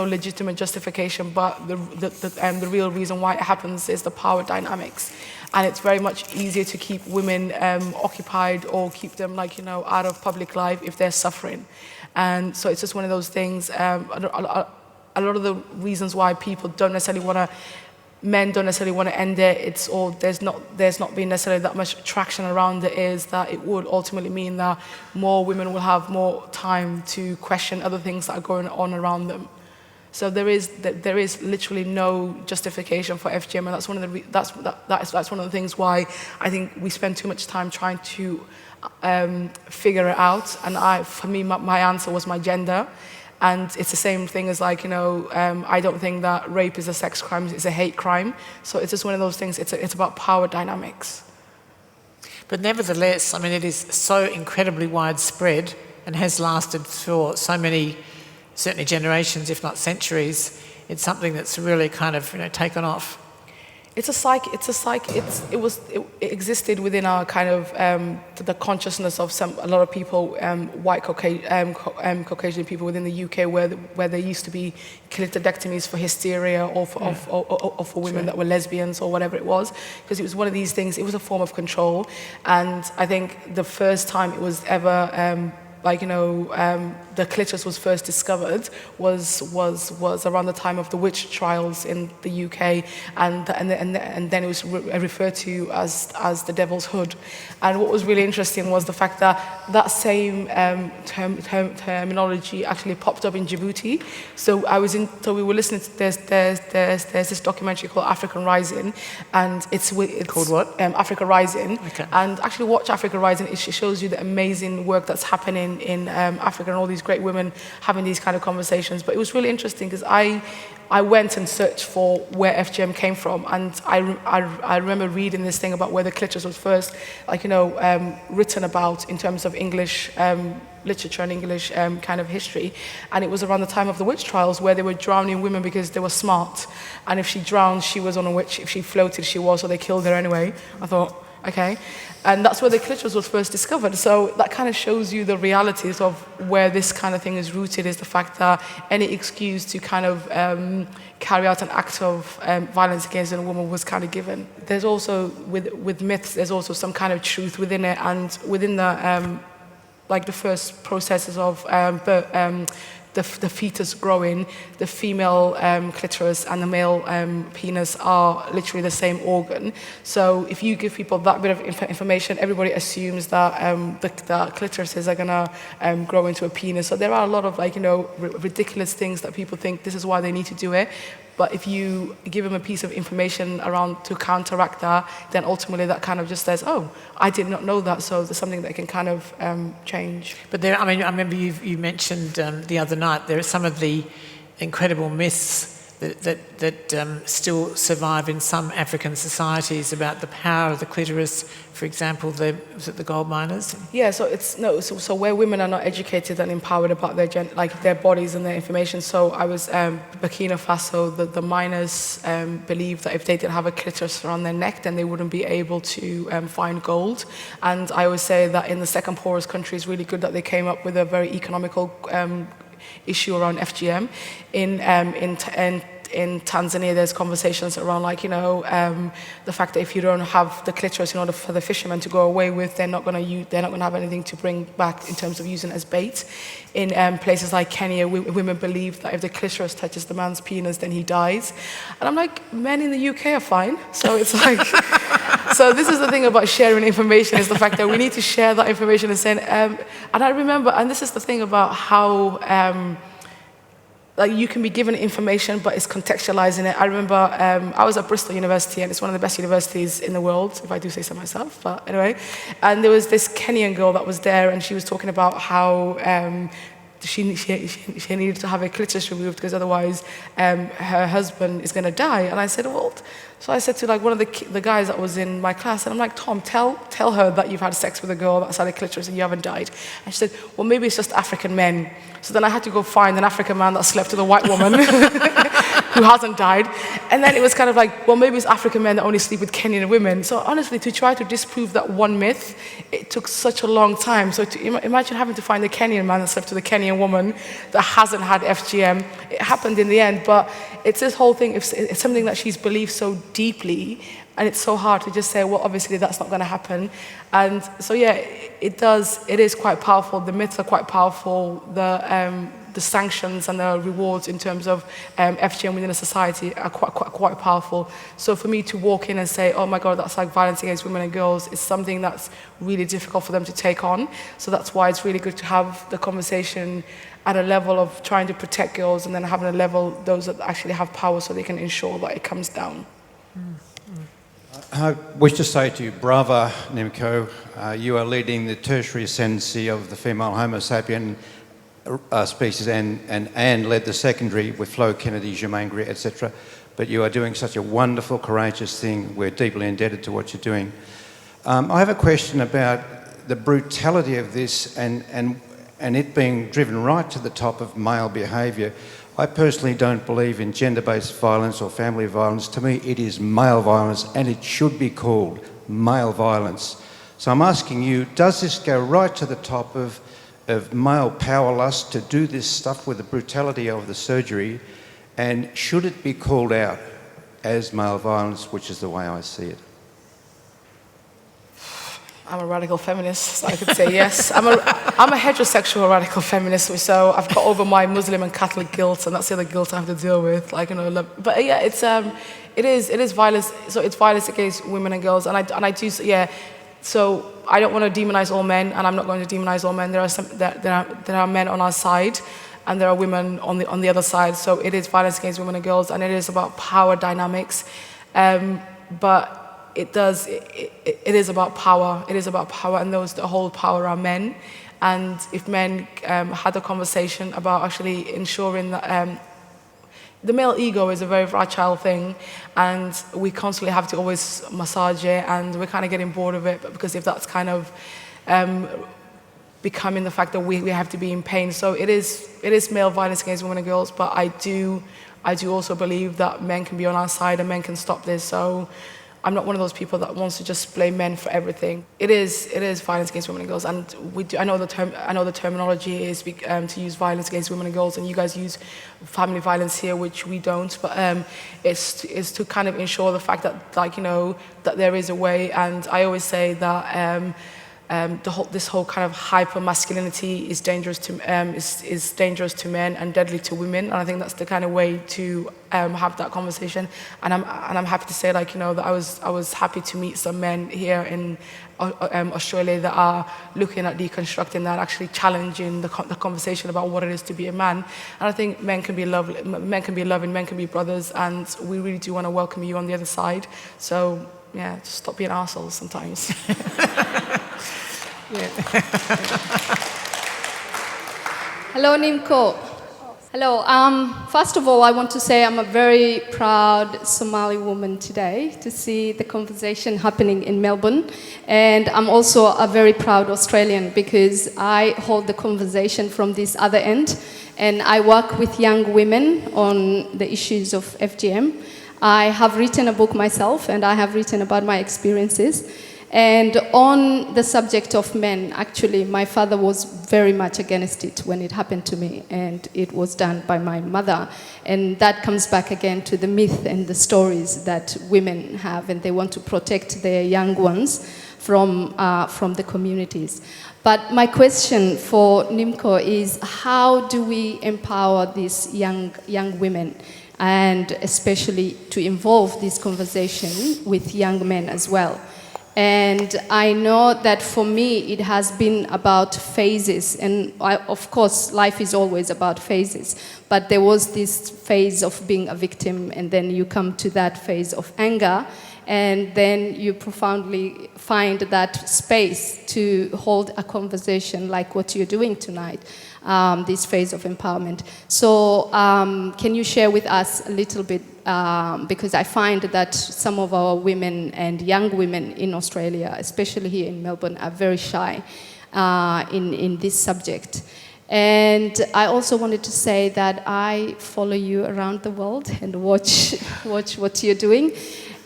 legitimate justification, but the real reason why it happens is the power dynamics, and it's very much easier to keep women occupied or keep them out of public life if they're suffering, and so it's just one of those things. A lot of the reasons why men don't necessarily want to end it, there's not been necessarily that much traction around it, is that it would ultimately mean that more women will have more time to question other things that are going on around them. So there is literally no justification for FGM, and that's one of the things why I think we spend too much time trying to figure it out. And for me, my answer was my gender. And it's the same thing as I don't think that rape is a sex crime, it's a hate crime. So it's just one of those things, it's about power dynamics. But nevertheless, I mean, it is so incredibly widespread and has lasted for so many, certainly generations, if not centuries. it's something that's really kind of taken off. It existed within our kind of the consciousness of a lot of people, white Caucasian people within the UK, where there used to be clitoridectomies for hysteria or for women that were lesbians or whatever it was, because it was one of these things. It was a form of control, and I think the first time it was ever the clitoris was first discovered was around the time of the witch trials in the UK, and then it was referred to as the devil's hood. And what was really interesting was the fact that same terminology actually popped up in Djibouti. So we were listening to there's this documentary called African Rising, and it's called what? Africa Rising. Okay. And actually watch Africa Rising. It shows you the amazing work that's happening in Africa, and all these great women having these kind of conversations. But it was really interesting because I went and searched for where FGM came from, and I remember reading this thing about where the clitoris was first, written about in terms of English literature and English kind of history, and it was around the time of the witch trials where they were drowning women because they were smart, and if she drowned, she was on a witch. If she floated, she was, so they killed her anyway. I thought, okay. And that's where the clitoris was first discovered. So that kind of shows you the realities of where this kind of thing is rooted, is the fact that any excuse to kind of carry out an act of violence against a woman was kind of given. There's also, with myths, there's also some kind of truth within it, and within the first processes of the fetus growing, the female clitoris and the male penis are literally the same organ. So if you give people that bit of information, everybody assumes that the clitorises are gonna grow into a penis. So there are a lot of ridiculous things that people think this is why they need to do it. But if you give them a piece of information around to counteract that, then ultimately that kind of just says, oh, I did not know that, so there's something that can kind of change. But I remember you mentioned the other night, there are some of the incredible myths that still survive in some African societies about the power of the clitoris. For example, was it the gold miners? Yeah, so so where women are not educated and empowered about their bodies and their information. So I was Burkina Faso. The miners believed that if they didn't have a clitoris around their neck, then they wouldn't be able to find gold. And I always say that in the second poorest country, it's really good that they came up with a very economical issue around FGM. In Tanzania, there's conversations around the fact that if you don't have the clitoris in order for the fishermen to go away with, they're not going to have anything to bring back in terms of using it as bait. In places like Kenya, women believe that if the clitoris touches the man's penis, then he dies. And I'm like, men in the UK are fine. So it's like, so this is the thing about sharing information, is the fact that we need to share that information and saying, and I remember, and this is the thing about how, you can be given information, but it's contextualizing it. I remember I was at Bristol University, and it's one of the best universities in the world, if I do say so myself, but anyway. And there was this Kenyan girl that was there, and she was talking about how she needed to have her clitoris removed because otherwise her husband is going to die. And I said, well, so I said to one of the guys that was in my class, and I'm like, Tom, tell her that you've had sex with a girl that's had a clitoris and you haven't died. And she said, well, maybe it's just African men. So then I had to go find an African man that slept with a white woman who hasn't died. And then it was kind of like, well, maybe it's African men that only sleep with Kenyan women. So honestly, to try to disprove that one myth, it took such a long time. So imagine having to find a Kenyan man that slept with a Kenyan woman that hasn't had FGM. It happened in the end, but it's this whole thing, it's something that she's believed so deeply, and it's so hard to just say, well, obviously that's not going to happen. And so, yeah, it is quite powerful. The myths are quite powerful. The sanctions and the rewards in terms of FGM within a society are quite powerful. So for me to walk in and say, oh my God, that's like violence against women and girls, is something that's really difficult for them to take on. So that's why it's really good to have the conversation at a level of trying to protect girls, and then having a level those that actually have power so they can ensure that it comes down. I wish to say to you, brava, Nimco, you are leading the tertiary ascendancy of the female Homo sapien species and led the secondary with Flo Kennedy, Germaine Greer, etc. But you are doing such a wonderful, courageous thing. We're deeply indebted to what you're doing. I have a question about the brutality of this and it being driven right to the top of male behaviour. I personally don't believe in gender-based violence or family violence. To me, it is male violence, and it should be called male violence. So I'm asking you, does this go right to the top of male power lust to do this stuff with the brutality of the surgery, and should it be called out as male violence, which is the way I see it? I'm a radical feminist, so I could say yes. I'm a heterosexual radical feminist, so I've got over my Muslim and Catholic guilt, and that's the other guilt I have to deal with. Like, you know, but yeah, it is violence. So it's violence against women and girls, and I do, yeah. So I don't want to demonize all men, and I'm not going to demonize all men. There are men on our side, and there are women on the other side. So it is violence against women and girls, and it is about power dynamics, but. It is about power. It is about power, and those that hold power are men. And if men had a conversation about actually ensuring that the male ego is a very fragile thing, and we constantly have to always massage it, and we're kind of getting bored of it, because if that's kind of becoming the fact that we have to be in pain. So it is male violence against women and girls, but I do also believe that men can be on our side and men can stop this. So I'm not one of those people that wants to just blame men for everything. It is violence against women and girls, and I know the terminology is to use violence against women and girls, and you guys use family violence here, which we don't. But it's to kind of ensure the fact that, like, you know, that there is a way. And I always say that this whole kind of hyper masculinity is dangerous to men and deadly to women, and I think that's the kind of way to have that conversation. And I'm happy to say, like, you know, that I was happy to meet some men here in Australia that are looking at deconstructing that, actually challenging the conversation about what it is to be a man. And I think men can be lovely, men can be loving, men can be brothers, and we really do want to welcome you on the other side. So yeah, just stop being arseholes sometimes. Hello, Nimco. Hello. First of all, I want to say I'm a very proud Somali woman today to see the conversation happening in Melbourne. And I'm also a very proud Australian because I hold the conversation from this other end. And I work with young women on the issues of FGM. I have written a book myself, and I have written about my experiences. And on the subject of men, actually, my father was very much against it when it happened to me, and it was done by my mother. And that comes back again to the myth and the stories that women have, and they want to protect their young ones from the communities. But my question for Nimco is, how do we empower these young women, and especially to involve this conversation with young men as well? And I know that for me, it has been about phases. And of course, life is always about phases. But there was this phase of being a victim, and then you come to that phase of anger, and then you profoundly find that space to hold a conversation like what you're doing tonight, this phase of empowerment. So can you share with us a little bit, because I find that some of our women and young women in Australia, especially here in Melbourne, are very shy in this subject. And I also wanted to say that I follow you around the world and watch what you're doing.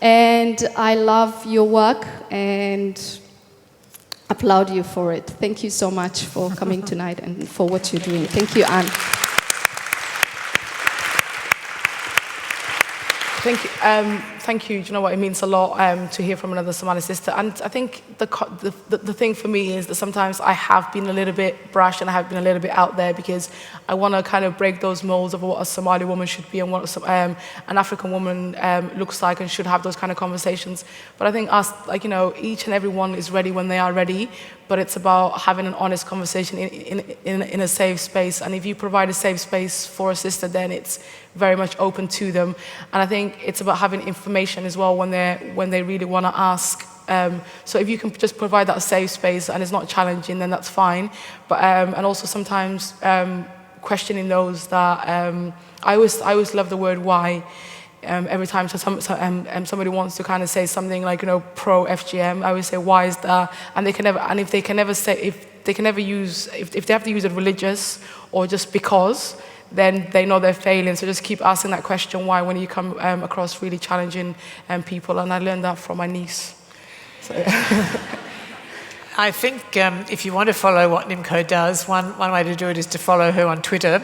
And I love your work and applaud you for it. Thank you so much for coming tonight and for what you're doing. Thank you, Anne. Thank you. Thank you. Do you know what? It means a lot to hear from another Somali sister. And I think the thing for me is that sometimes I have been a little bit brash and I have been a little bit out there because I want to kind of break those molds of what a Somali woman should be and what an African woman looks like and should have those kind of conversations. But I think us, like, you know, each and every one is ready when they are ready. But it's about having an honest conversation in a safe space. And if you provide a safe space for a sister, then it's very much open to them. And I think it's about having information as well when they really want to ask. So if you can just provide that safe space and it's not challenging, then that's fine. But and also sometimes questioning those that I always love the word why. Every time somebody wants to kind of say something like, you know, pro FGM, I always say, why is that? And if they have to use it religious or just because, then they know they're failing. So just keep asking that question, why, when you come across really challenging people. And I learned that from my niece. So, I think if you want to follow what Nimco does, one way to do it is to follow her on Twitter,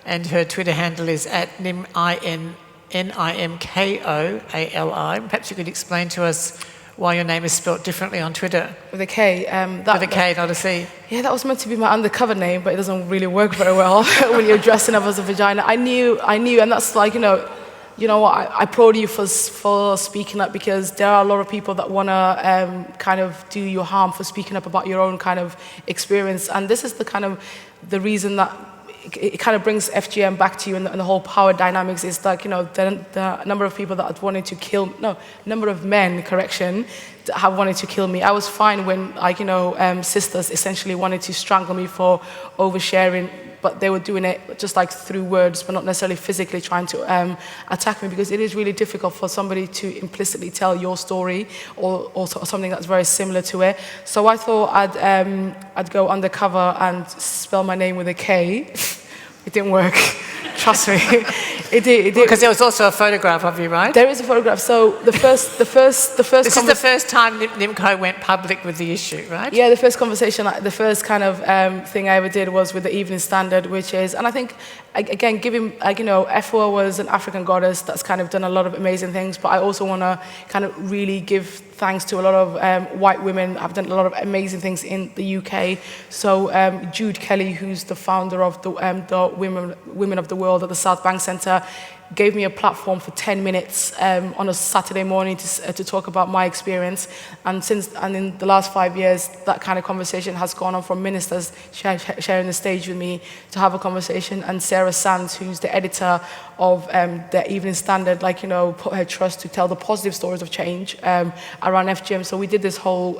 and her Twitter handle is @NimkoAli. Perhaps you could explain to us why your name is spelt differently on Twitter. with a K. With a K, not a C. Yeah, that was meant to be my undercover name, but it doesn't really work very well when you're dressing up as a vagina. I knew, and that's like, you know what, I applaud you for speaking up, because there are a lot of people that want to kind of do you harm for speaking up about your own kind of experience. And this is the reason that it kind of brings FGM back to you, and the whole power dynamics is like, the number of people that had wanted to kill, number of men, that have wanted to kill me. I was fine when, sisters essentially wanted to strangle me for oversharing, but they were doing it just like through words, but not necessarily physically trying to attack me, because it is really difficult for somebody to implicitly tell your story or something that's very similar to it. So I thought I'd go undercover and spell my name with a K. It didn't work. Trust me, it did. Because there was also a photograph of you, right? There is a photograph. So the first. This is the first time Nimco went public with the issue, right? Yeah, the first conversation, the first kind of thing I ever did was with the Evening Standard, which is, and I think, again, giving, Efua was an African goddess that's kind of done a lot of amazing things, but I also want to kind of really give thanks to a lot of white women. I've done a lot of amazing things in the UK. So Jude Kelly, who's the founder of the Women of the World at the South Bank Centre, gave me a platform for 10 minutes on a Saturday morning to talk about my experience. And in the last 5 years, that kind of conversation has gone on from ministers sharing the stage with me to have a conversation. And Sarah Sands, who's the editor of the Evening Standard, put her trust to tell the positive stories of change around FGM. So we did this whole,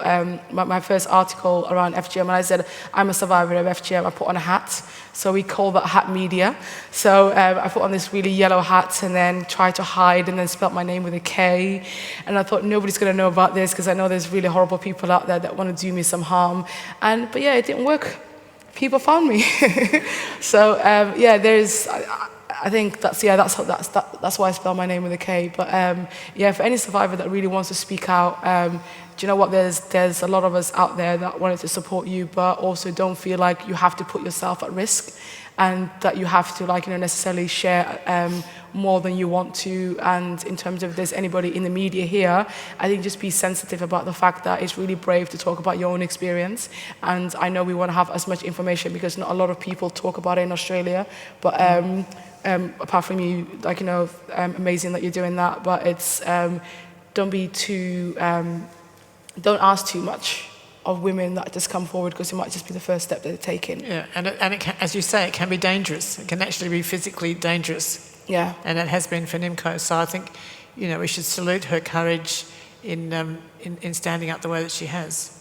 my first article around FGM, and I said, I'm a survivor of FGM. I put on a hat. So we call that hat media. So I put on this really yellow hat and then tried to hide and then spelt my name with a K. And I thought, nobody's going to know about this, because I know there's really horrible people out there that want to do me some harm. But yeah, it didn't work. People found me. So there's, I think that's why I spell my name with a K. But for any survivor that really wants to speak out, do you know what? There's a lot of us out there that wanted to support you, but also don't feel like you have to put yourself at risk, and that you have to necessarily share more than you want to. And in terms of if there's anybody in the media here, I think just be sensitive about the fact that it's really brave to talk about your own experience. And I know we want to have as much information, because not a lot of people talk about it in Australia. But apart from you, amazing that you're doing that. But it's don't be too. Don't ask too much of women that just come forward, because it might just be the first step that they're taking. Yeah, and it can, as you say, it can be dangerous. It can actually be physically dangerous. Yeah. And it has been for Nimco. So I think, we should salute her courage in standing up the way that she has.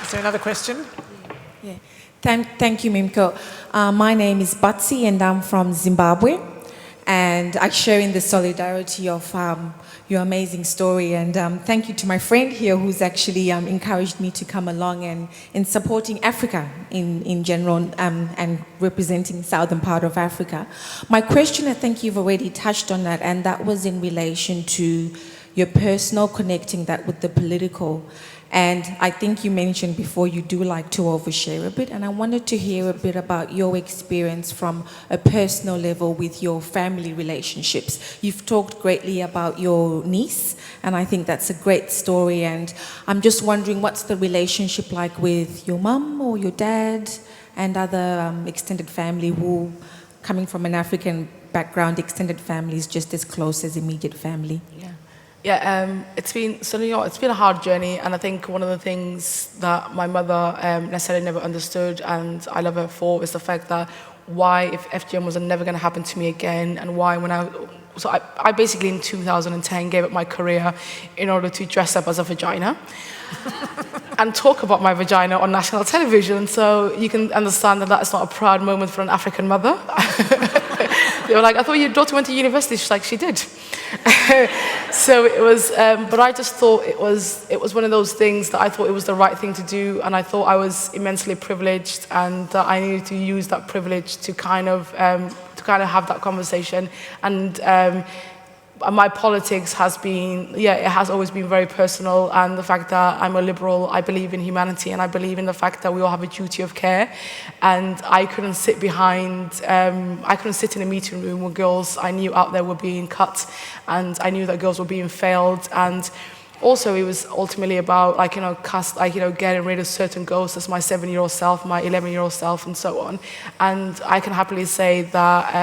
Is there another question? Yeah. Thank you, Nimco. My name is Batsy, and I'm from Zimbabwe. And I share in the solidarity of your amazing story. And thank you to my friend here, who's actually encouraged me to come along and in supporting Africa in general, and representing southern part of Africa. My question, I think you've already touched on that, and that was in relation to your personal connecting that with the political. And I think you mentioned before you do like to overshare a bit, and I wanted to hear a bit about your experience from a personal level with your family relationships. You've talked greatly about your niece, and I think that's a great story, and I'm just wondering, what's the relationship like with your mum or your dad and other extended family who, coming from an African background, extended family is just as close as immediate family? Yeah, it's been a hard journey, and I think one of the things that my mother necessarily never understood, and I love her for, is the fact that why, if FGM was never going to happen to me again, and why I basically in 2010 gave up my career in order to dress up as a vagina and talk about my vagina on national television. So you can understand that that's not a proud moment for an African mother. They were like, I thought your daughter went to university. She's like, she did. So it was, but I just thought it was one of those things that I thought it was the right thing to do, and I thought I was immensely privileged, and that I needed to use that privilege to kind of have that conversation. And my politics has been, it has always been very personal, and the fact that I'm a liberal, I believe in humanity, and I believe in the fact that we all have a duty of care, and I couldn't sit in a meeting room with girls I knew out there were being cut, and I knew that girls were being failed, and also, it was ultimately about getting rid of certain ghosts, as my 7-year-old self, my 11-year-old self, and so on. And I can happily say that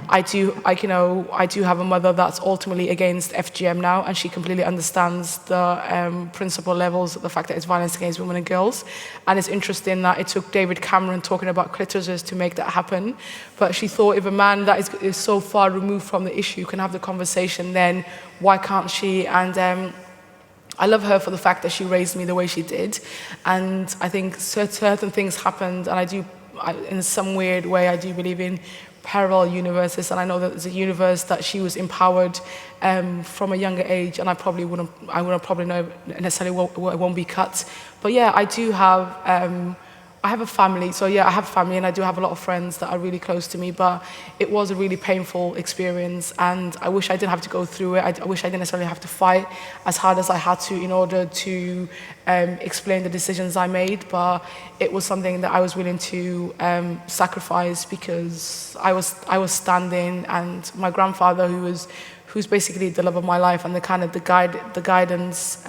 I do have a mother that's ultimately against FGM now, and she completely understands the principal levels of the fact that it's violence against women and girls. And it's interesting that it took David Cameron talking about clitorises to make that happen. But she thought if a man that is so far removed from the issue can have the conversation, then why can't she? And I love her for the fact that she raised me the way she did, and I think certain things happened, and in some weird way, I do believe in parallel universes, and I know that there's a universe that she was empowered from a younger age, and I wouldn't probably know necessarily what won't be cut. But yeah, I have a family, so yeah, I have family, and I do have a lot of friends that are really close to me, but it was a really painful experience, and I wish I didn't have to go through it. I wish I didn't necessarily have to fight as hard as I had to in order to explain the decisions I made, but it was something that I was willing to sacrifice because I was standing, and my grandfather, who's basically the love of my life and the guidance,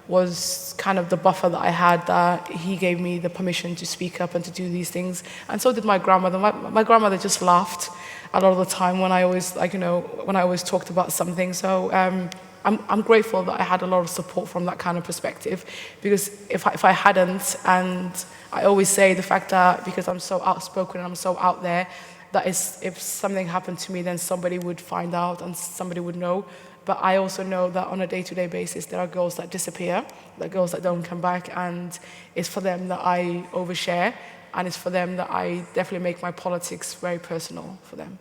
was kind of the buffer that I had, that he gave me the permission to speak up and to do these things. And so did my grandmother. My grandmother just laughed a lot of the time when I always talked about something. So I'm grateful that I had a lot of support from that kind of perspective, because if I hadn't, and I always say the fact that because I'm so outspoken and I'm so out there, that if something happened to me, then somebody would find out and somebody would know. But I also know that on a day-to-day basis, there are girls that disappear, there are girls that don't come back, and it's for them that I overshare, and it's for them that I definitely make my politics very personal for them.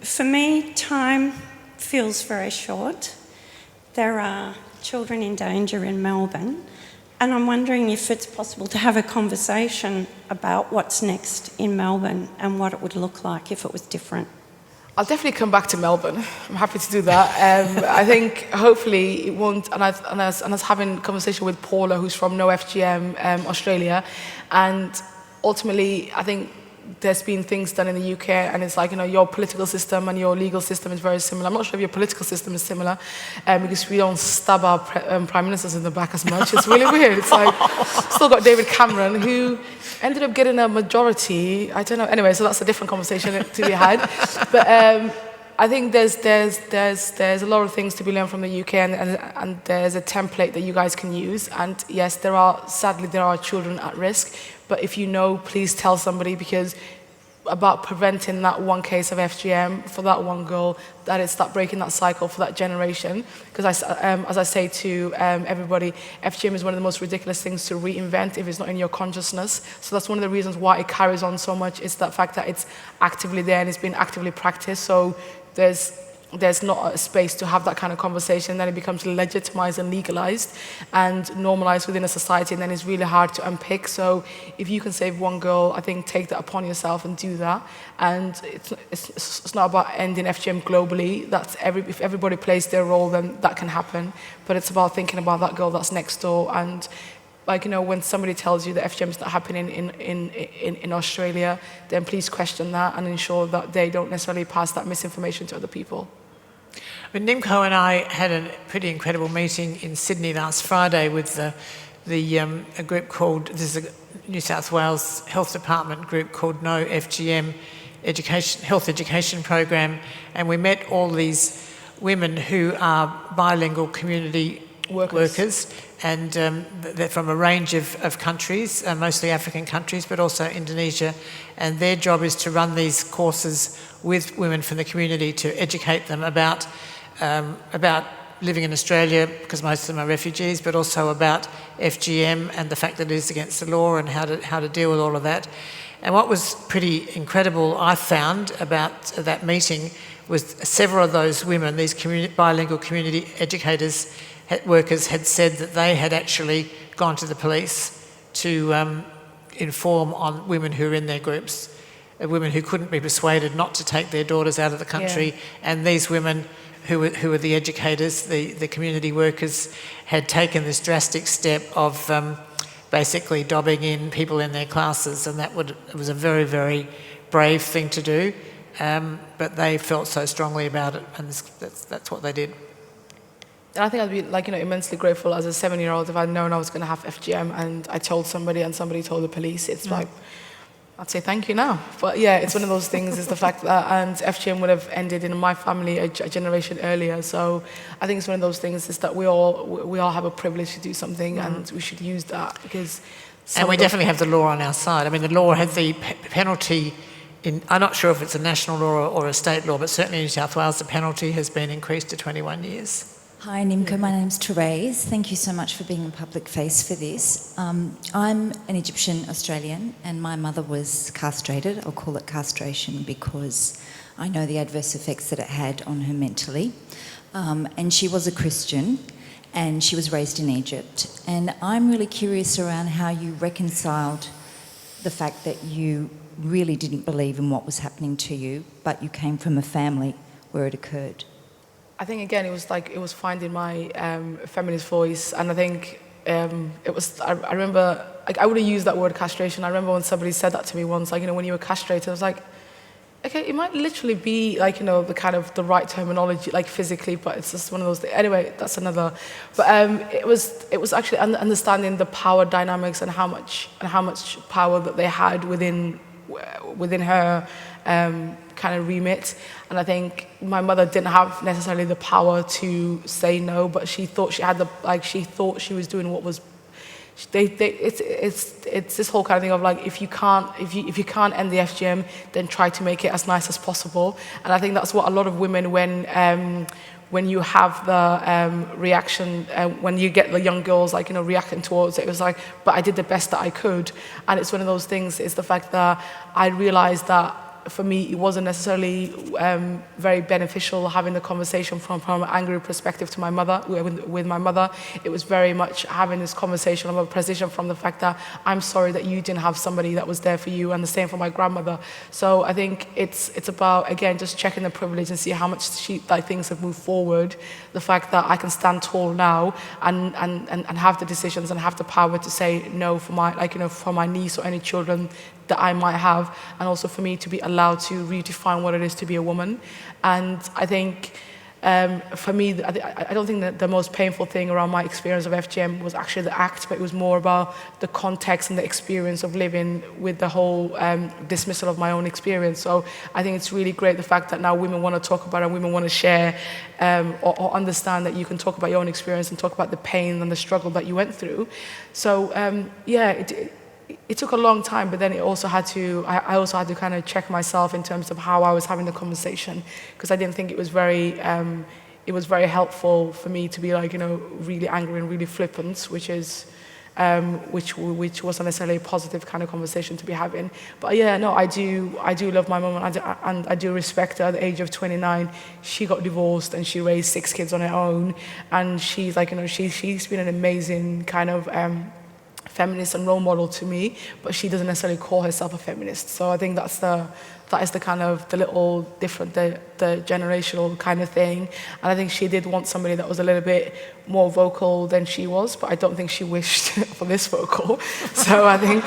For me, time feels very short. There are children in danger in Melbourne, and I'm wondering if it's possible to have a conversation about what's next in Melbourne and what it would look like if it was different. I'll definitely come back to Melbourne. I'm happy to do that. I think hopefully it won't, and I was having a conversation with Paula, who's from No FGM Australia, and ultimately I think there's been things done in the UK, and it's like, your political system and your legal system is very similar. I'm not sure if your political system is similar, because we don't stab our prime ministers in the back as much. It's really weird. It's like, still got David Cameron, who ended up getting a majority. I don't know. Anyway, so that's a different conversation to be had. But I think there's a lot of things to be learned from the UK, and there's a template that you guys can use. And yes, sadly there are children at risk. But if you know, please tell somebody, because about preventing that one case of FGM for that one girl, that is start breaking that cycle for that generation. Because as I say to everybody, FGM is one of the most ridiculous things to reinvent if it's not in your consciousness. So that's one of the reasons why it carries on so much, is that fact that it's actively there and it's been actively practiced. So there's not a space to have that kind of conversation. Then it becomes legitimized and legalized and normalized within a society, and then it's really hard to unpick. So if you can save one girl, I think take that upon yourself and do that. And it's not about ending FGM globally. If everybody plays their role, then that can happen. But it's about thinking about that girl that's next door. And when somebody tells you that FGM is not happening in Australia, then please question that and ensure that they don't necessarily pass that misinformation to other people. Nimco and I had a pretty incredible meeting in Sydney last Friday with a group called, this is a New South Wales Health Department group called No FGM Health Education Program, and we met all these women who are bilingual community workers, and they're from a range of countries, mostly African countries, but also Indonesia, and their job is to run these courses with women from the community to educate them about living in Australia, because most of them are refugees, but also about FGM and the fact that it is against the law and how to deal with all of that. And what was pretty incredible, I found, about that meeting was several of those women, these bilingual community educators, workers, had said that they had actually gone to the police to inform on women who were in their groups, women who couldn't be persuaded not to take their daughters out of the country. Yeah. And these women who were the educators, the community workers, had taken this drastic step of basically dobbing in people in their classes, and it was a very, very brave thing to do, but they felt so strongly about it, and that's what they did. And I think I'd be immensely grateful as a 7-year-old if I'd known I was going to have FGM and I told somebody and somebody told the police. It's like, I'd say thank you now. But yeah, it's one of those things, is the fact that, and FGM would have ended in my family a generation earlier. So I think it's one of those things, is that we all have a privilege to do something, and we should use that, because... And we definitely have the law on our side. I mean, the law had the penalty I'm not sure if it's a national law or a state law, but certainly in New South Wales the penalty has been increased to 21 years. Hi Nimco, my name's Therese. Thank you so much for being a public face for this. I'm an Egyptian Australian and my mother was castrated. I'll call it castration because I know the adverse effects that it had on her mentally. And she was a Christian and she was raised in Egypt. And I'm really curious around how you reconciled the fact that you really didn't believe in what was happening to you, but you came from a family where it occurred. I think again it was finding my feminist voice, and I think it was. I remember I would have used that word castration. I remember when somebody said that to me once, when you were castrated, I was like, okay, it might literally be the kind of the right terminology, physically, but it's just one of those things. Anyway, that's another. But it was actually understanding the power dynamics and how much power that they had within her kind of remit. And I think my mother didn't have necessarily the power to say no, but she thought she had she thought she was doing what was. It's this whole kind of thing of if you can't end the FGM, then try to make it as nice as possible. And I think that's what a lot of women, when you have the reaction, when you get the young girls reacting towards it, it was but I did the best that I could. And it's one of those things, is the fact that I realized that for me, it wasn't necessarily very beneficial having the conversation from an angry perspective to my mother, with my mother. It was very much having this conversation of a position from the fact that I'm sorry that you didn't have somebody that was there for you, and the same for my grandmother. So I think it's about, again, just checking the privilege and see how much things have moved forward. The fact that I can stand tall now and have the decisions and have the power to say no for my for my niece or any children that I might have, and also for me to be allowed to redefine what it is to be a woman. And I think for me, I don't think that the most painful thing around my experience of FGM was actually the act, but it was more about the context and the experience of living with the whole dismissal of my own experience. So I think it's really great, the fact that now women want to talk about it and women want to share or understand that you can talk about your own experience and talk about the pain and the struggle that you went through. So it took a long time, but then I also had to kind of check myself in terms of how I was having the conversation, because I didn't think it was very helpful for me to be really angry and really flippant, which wasn't necessarily a positive kind of conversation to be having. But I do love my mum, and I do respect her. At the age of 29, she got divorced and she raised 6 kids on her own, and she's she's been an amazing kind of feminist and role model to me, but she doesn't necessarily call herself a feminist. So I think that is the kind of the little different, the generational kind of thing. And I think she did want somebody that was a little bit more vocal than she was, but I don't think she wished for this vocal. So I think,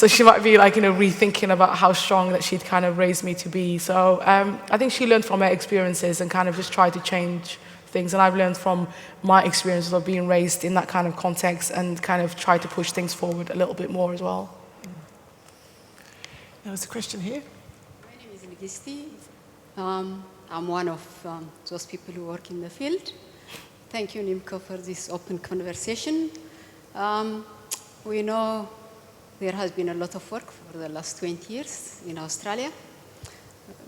she might be rethinking about how strong that she'd kind of raised me to be. So I think she learned from her experiences and kind of just tried to change things, and I've learned from my experiences of being raised in that kind of context and kind of try to push things forward a little bit more as well. There was a question here. My name is Ligisti. I'm one of those people who work in the field. Thank you, Nimco, for this open conversation. We know there has been a lot of work for the last 20 years in Australia.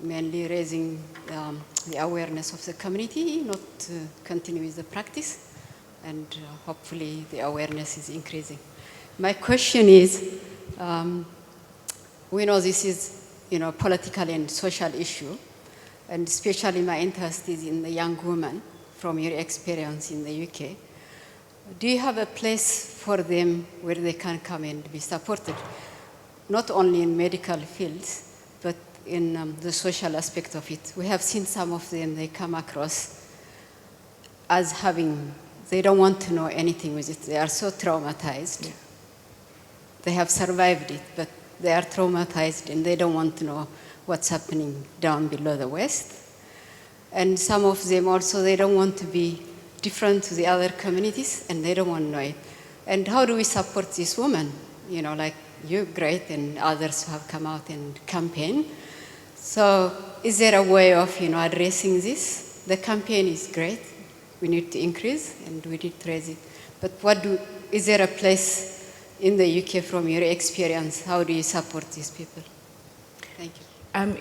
mainly raising the awareness of the community, not continue with the practice, and hopefully the awareness is increasing. My question is, we know this is, political and social issue, and especially my interest is in the young women from your experience in the UK. Do you have a place for them where they can come and be supported, not only in medical fields, but in the social aspect of it? We have seen some of them, they come across as they don't want to know anything with it. They are so traumatized. Yeah. They have survived it, but they are traumatized and they don't want to know what's happening down below the waist. And some of them also, they don't want to be different to the other communities, and they don't want to know it. And how do we support these women? Like you, great, and others who have come out and campaign. So is there a way of, addressing this? The campaign is great. We need to increase, and we need to raise it. But is there a place in the UK from your experience? How do you support these people? Thank you.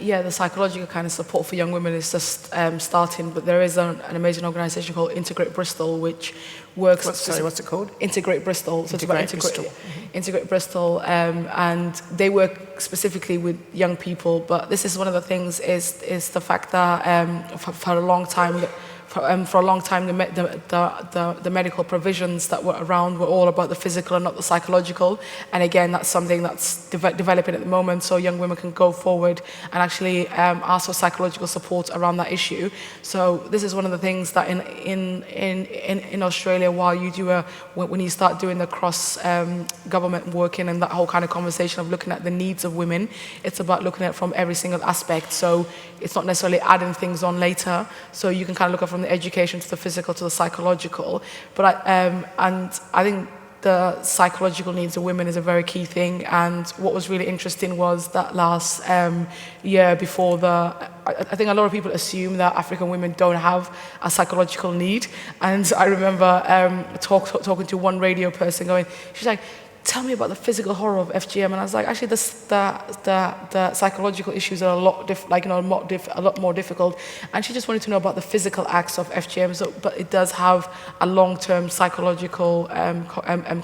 Yeah, the psychological kind of support for young women is just starting, but there is an amazing organisation called Integrate Bristol, which works... What's it called? Integrate Bristol. So Integrate Bristol. Integrate Bristol, and they work specifically with young people, but this is one of the things is the fact that for a long time... For a long time, the medical provisions that were around were all about the physical and not the psychological. And again, that's something that's developing at the moment, so young women can go forward and actually ask for psychological support around that issue. So this is one of the things that in Australia, while you do when you start doing the cross government working and that whole kind of conversation of looking at the needs of women, it's about looking at it from every single aspect. So it's not necessarily adding things on later. So you can kind of look at from the education to the physical to the psychological. But I think the psychological needs of women is a very key thing. And what was really interesting was that last year before I think a lot of people assume that African women don't have a psychological need. And I remember talking to one radio person going, she's like, tell me about the physical horror of FGM. And I was like, actually, the psychological issues are a lot more difficult. And she just wanted to know about the physical acts of FGM. So, but it does have a long-term psychological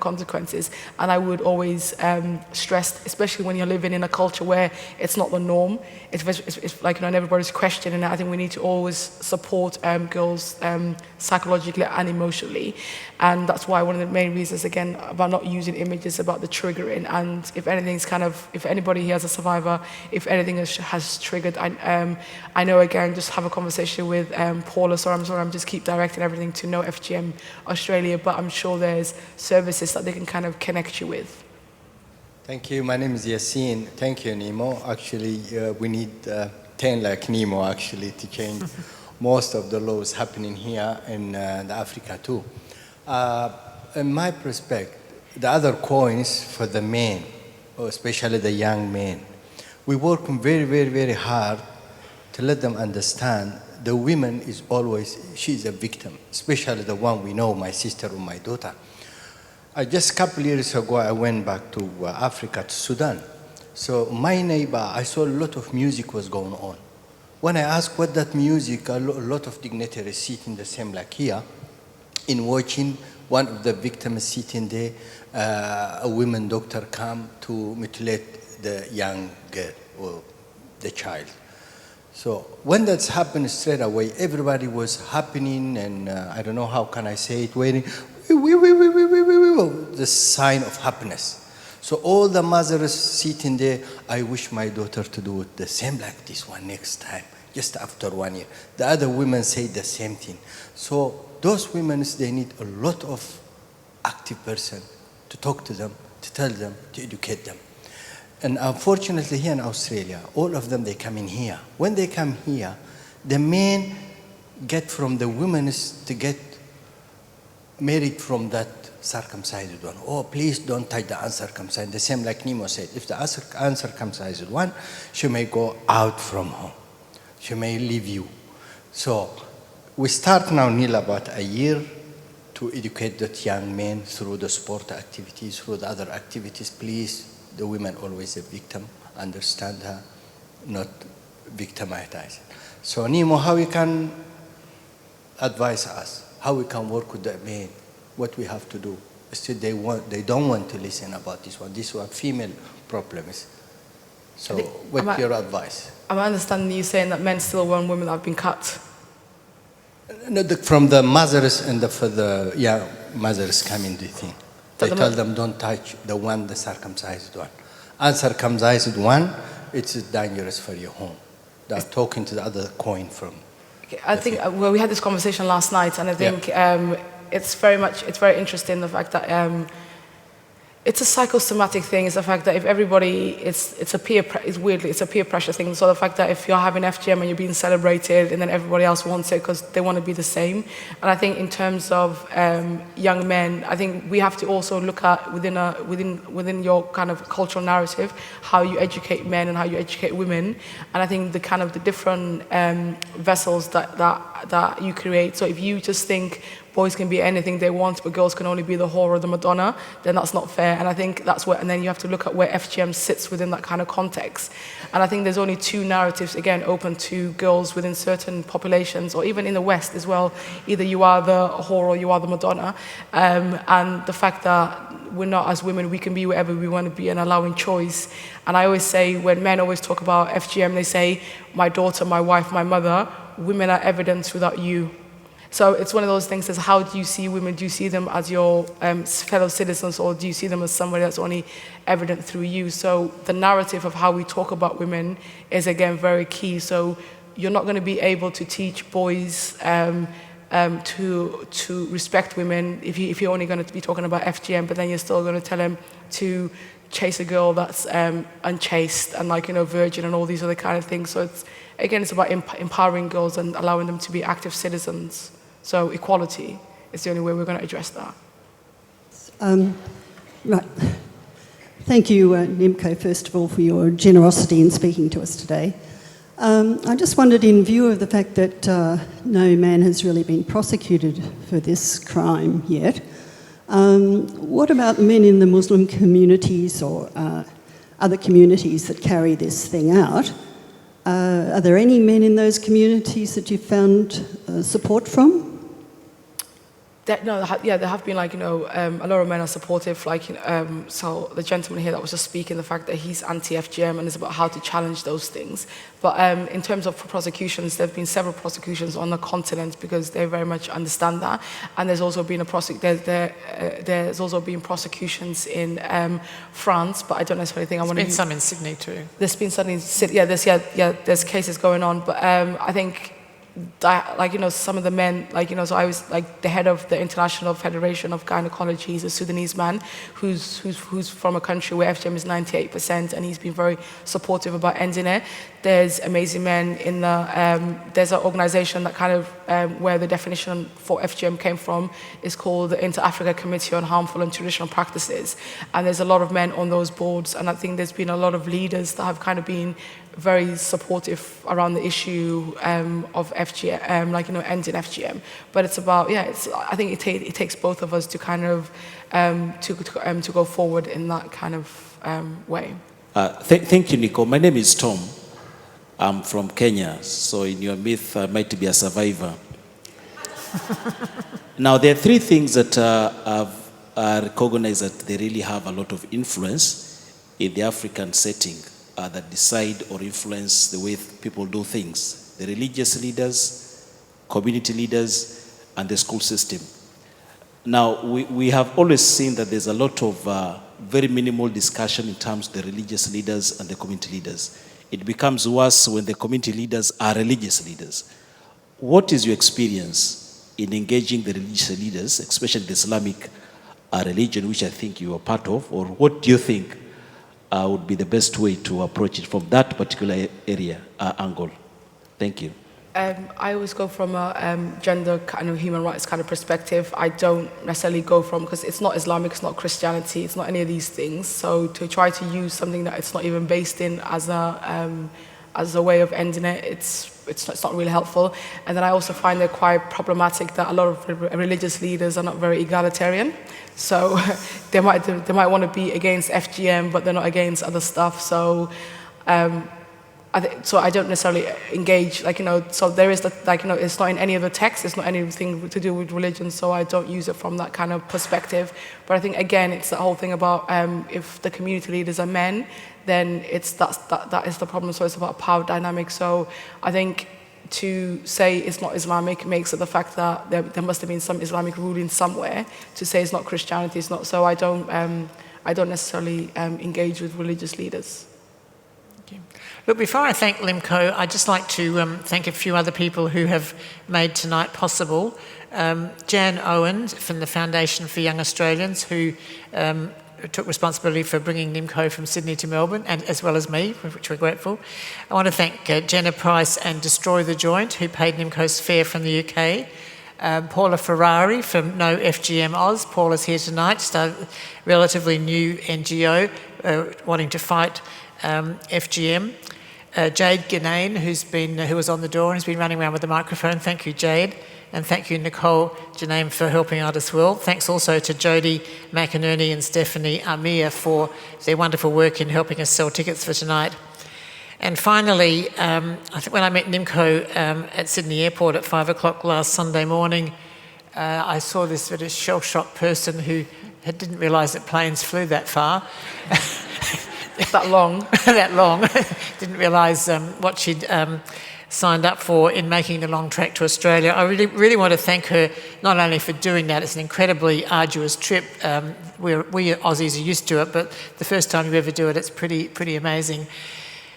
consequences. And I would always stress, especially when you're living in a culture where it's not the norm. It's like, and everybody's questioning it. I think we need to always support girls psychologically and emotionally. And that's why one of the main reasons, again, about not using images, about the triggering. And if anybody here as a survivor, if anything has triggered, I know, again, just have a conversation with Paula. I'm just keep directing everything to No FGM Australia, but I'm sure there's services that they can kind of connect you with. Thank you. My name is Yassine. Thank you, Nemo. Actually, we need 10 like Nemo, actually, to change most of the laws happening here in Africa, too. In my perspective, the other coins for the men, especially the young men, we work very, very, very hard to let them understand the woman is always, she's a victim, especially the one we know, my sister or my daughter. Just a couple years ago, I went back to Africa, to Sudan. So my neighbor, I saw a lot of music was going on. When I asked what that music, a lot of dignitaries sitting the same like here, in watching one of the victims sitting there, a women doctor come to mutilate the young girl or the child. So when that's happened straight away, everybody was happening, and I don't know how can I say it, waiting, the sign of happiness. So all the mothers sitting there, I wish my daughter to do it the same like this one next time, just after 1 year. The other women say the same thing. So those women, they need a lot of active person to talk to them, to tell them, to educate them. And unfortunately here in Australia, all of them, they come in here. When they come here, the men get from the women to get married from that circumcised one. Oh, please don't touch the uncircumcised. The same like Nemo said, if the uncircumcised one, she may go out from home. She may leave you. So we start now, Neil, about a year to educate that young men through the sport activities, through the other activities. Please, the women always a victim. Understand her, not victimized. So Nemo, how you can advise us? How we can work with the men? What we have to do? Still, they don't want to listen about this one. This one female problem is. So, what's your advice? I'm understanding you saying that men still want women that have been cut. No, from the mothers and for the mothers coming the thing. They tell them don't touch the circumcised one. Uncircumcised one, it's dangerous for your home. They're talking to the other coin from. Okay, I think we had this conversation last night, and I think it's very interesting the fact that it's a psychosomatic thing. It's the fact that if everybody, it's a peer pressure thing. So the fact that if you're having FGM and you're being celebrated, and then everybody else wants it because they want to be the same. And I think in terms of young men, I think we have to also look at within your kind of cultural narrative how you educate men and how you educate women. And I think the different vessels that you create. So if you just think boys can be anything they want, but girls can only be the whore or the Madonna, then that's not fair. And I think that's where, and then you have to look at where FGM sits within that kind of context. And I think there's only two narratives, again, open to girls within certain populations, or even in the West as well. Either you are the whore or you are the Madonna. And the fact that we're not, as women, we can be whatever we want to be and allowing choice. And I always say, when men always talk about FGM, they say, my daughter, my wife, my mother, women are evidence without you. So it's one of those things as how do you see women? Do you see them as your fellow citizens, or do you see them as somebody that's only evident through you? So the narrative of how we talk about women is, again, very key. So you're not going to be able to teach boys to respect women if you're only going to be talking about FGM, but then you're still going to tell them to chase a girl that's unchaste and virgin and all these other kind of things. So it's about empowering girls and allowing them to be active citizens. So equality is the only way we're going to address that. Right. Thank you, Nimco, first of all, for your generosity in speaking to us today. I just wondered, in view of the fact that no man has really been prosecuted for this crime yet, what about men in the Muslim communities or other communities that carry this thing out? Are there any men in those communities that you've found support from? There have been a lot of men are supportive. So the gentleman here that was just speaking, the fact that he's anti-FGM and it's about how to challenge those things. But in terms of prosecutions, there have been several prosecutions on the continent because they very much understand that. And there's also been there's also been prosecutions in France, but I don't necessarily think I want to. There's been some in Sydney too. There's been some in Sydney. There's cases going on, but I think. Some of the men, so I was the head of the International Federation of Gynecology. He's a Sudanese man who's from a country where FGM is 98%, and he's been very supportive about ending it. There's amazing men in there's an organization that where the definition for FGM came from is called the Inter-Africa Committee on Harmful and Traditional Practices. And there's a lot of men on those boards, and I think there's been a lot of leaders that have been very supportive around the issue of FGM, ending FGM. But it's about, I think it takes both of us to to go forward in that kind of way. Thank you, Nico. My name is Tom. I'm from Kenya, so in your myth, I might be a survivor. Now, there are three things that I've recognized that they really have a lot of influence in the African setting. That decide or influence the way people do things. The religious leaders, community leaders, and the school system. Now, we have always seen that there's a lot of very minimal discussion in terms of the religious leaders and the community leaders. It becomes worse when the community leaders are religious leaders. What is your experience in engaging the religious leaders, especially the Islamic religion, which I think you are part of, or what do you think would be the best way to approach it from that particular area, angle? Thank you. I always go from a gender human rights perspective. I don't necessarily go from, because it's not Islamic, it's not Christianity, it's not any of these things. So to try to use something that it's not even based in as a way of ending it, it's not really helpful. And then I also find it quite problematic that a lot of religious leaders are not very egalitarian. So they might want to be against FGM, but they're not against other stuff. So so I don't necessarily engage, so there is it's not in any of the text, it's not anything to do with religion, so I don't use it from that kind of perspective. But I think, again, it's the whole thing about if the community leaders are men, then that is the problem. So it's about power dynamic. So I think to say it's not Islamic makes it the fact that there must have been some Islamic ruling somewhere. To say it's not Christianity, it's not. So I don't necessarily engage with religious leaders. Look, before I thank Nimco, I'd just like to thank a few other people who have made tonight possible. Jan Owen from the Foundation for Young Australians, who took responsibility for bringing Nimco from Sydney to Melbourne, and as well as me, for which we're grateful. I want to thank Jenna Price and Destroy the Joint, who paid Nimco's fare from the UK. Paula Ferrari from No FGM Oz. Paula's here tonight, started a relatively new NGO wanting to fight FGM. Jade Ganane, who was on the door and has been running around with the microphone. Thank you, Jade. And thank you, Nicole Janame, for helping out as well. Thanks also to Jodie McInerney and Stephanie Amir for their wonderful work in helping us sell tickets for tonight. And finally, I think when I met Nimco at Sydney Airport at 5 o'clock last Sunday morning, I saw this sort of shell-shocked person who didn't realise that planes flew that far. That long. That long. Didn't realise what she'd signed up for in making the long trek to Australia. I really want to thank her not only for doing that. It's an incredibly arduous trip. We Aussies are used to it, but the first time you ever do it, it's pretty amazing.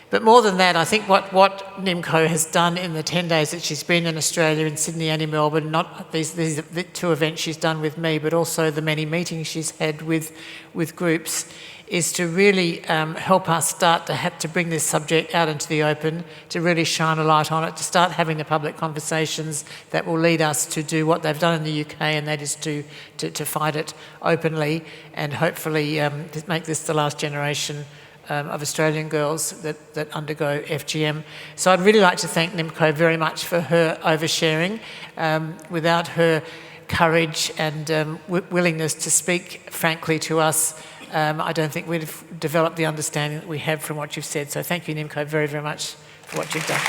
But more than that, I think what Nimco has done in the 10 days that she's been in Australia, in Sydney and in Melbourne, not these are the two events she's done with me, but also the many meetings she's had with groups, is to really help us start to bring this subject out into the open, to really shine a light on it, to start having the public conversations that will lead us to do what they've done in the UK, and that is to fight it openly and hopefully make this the last generation of Australian girls that undergo FGM. So I'd really like to thank Nimco very much for her oversharing. Without her courage and willingness to speak frankly to us, I don't think we'd have developed the understanding that we have from what you've said. So thank you, Nimco, very, very much for what you've done.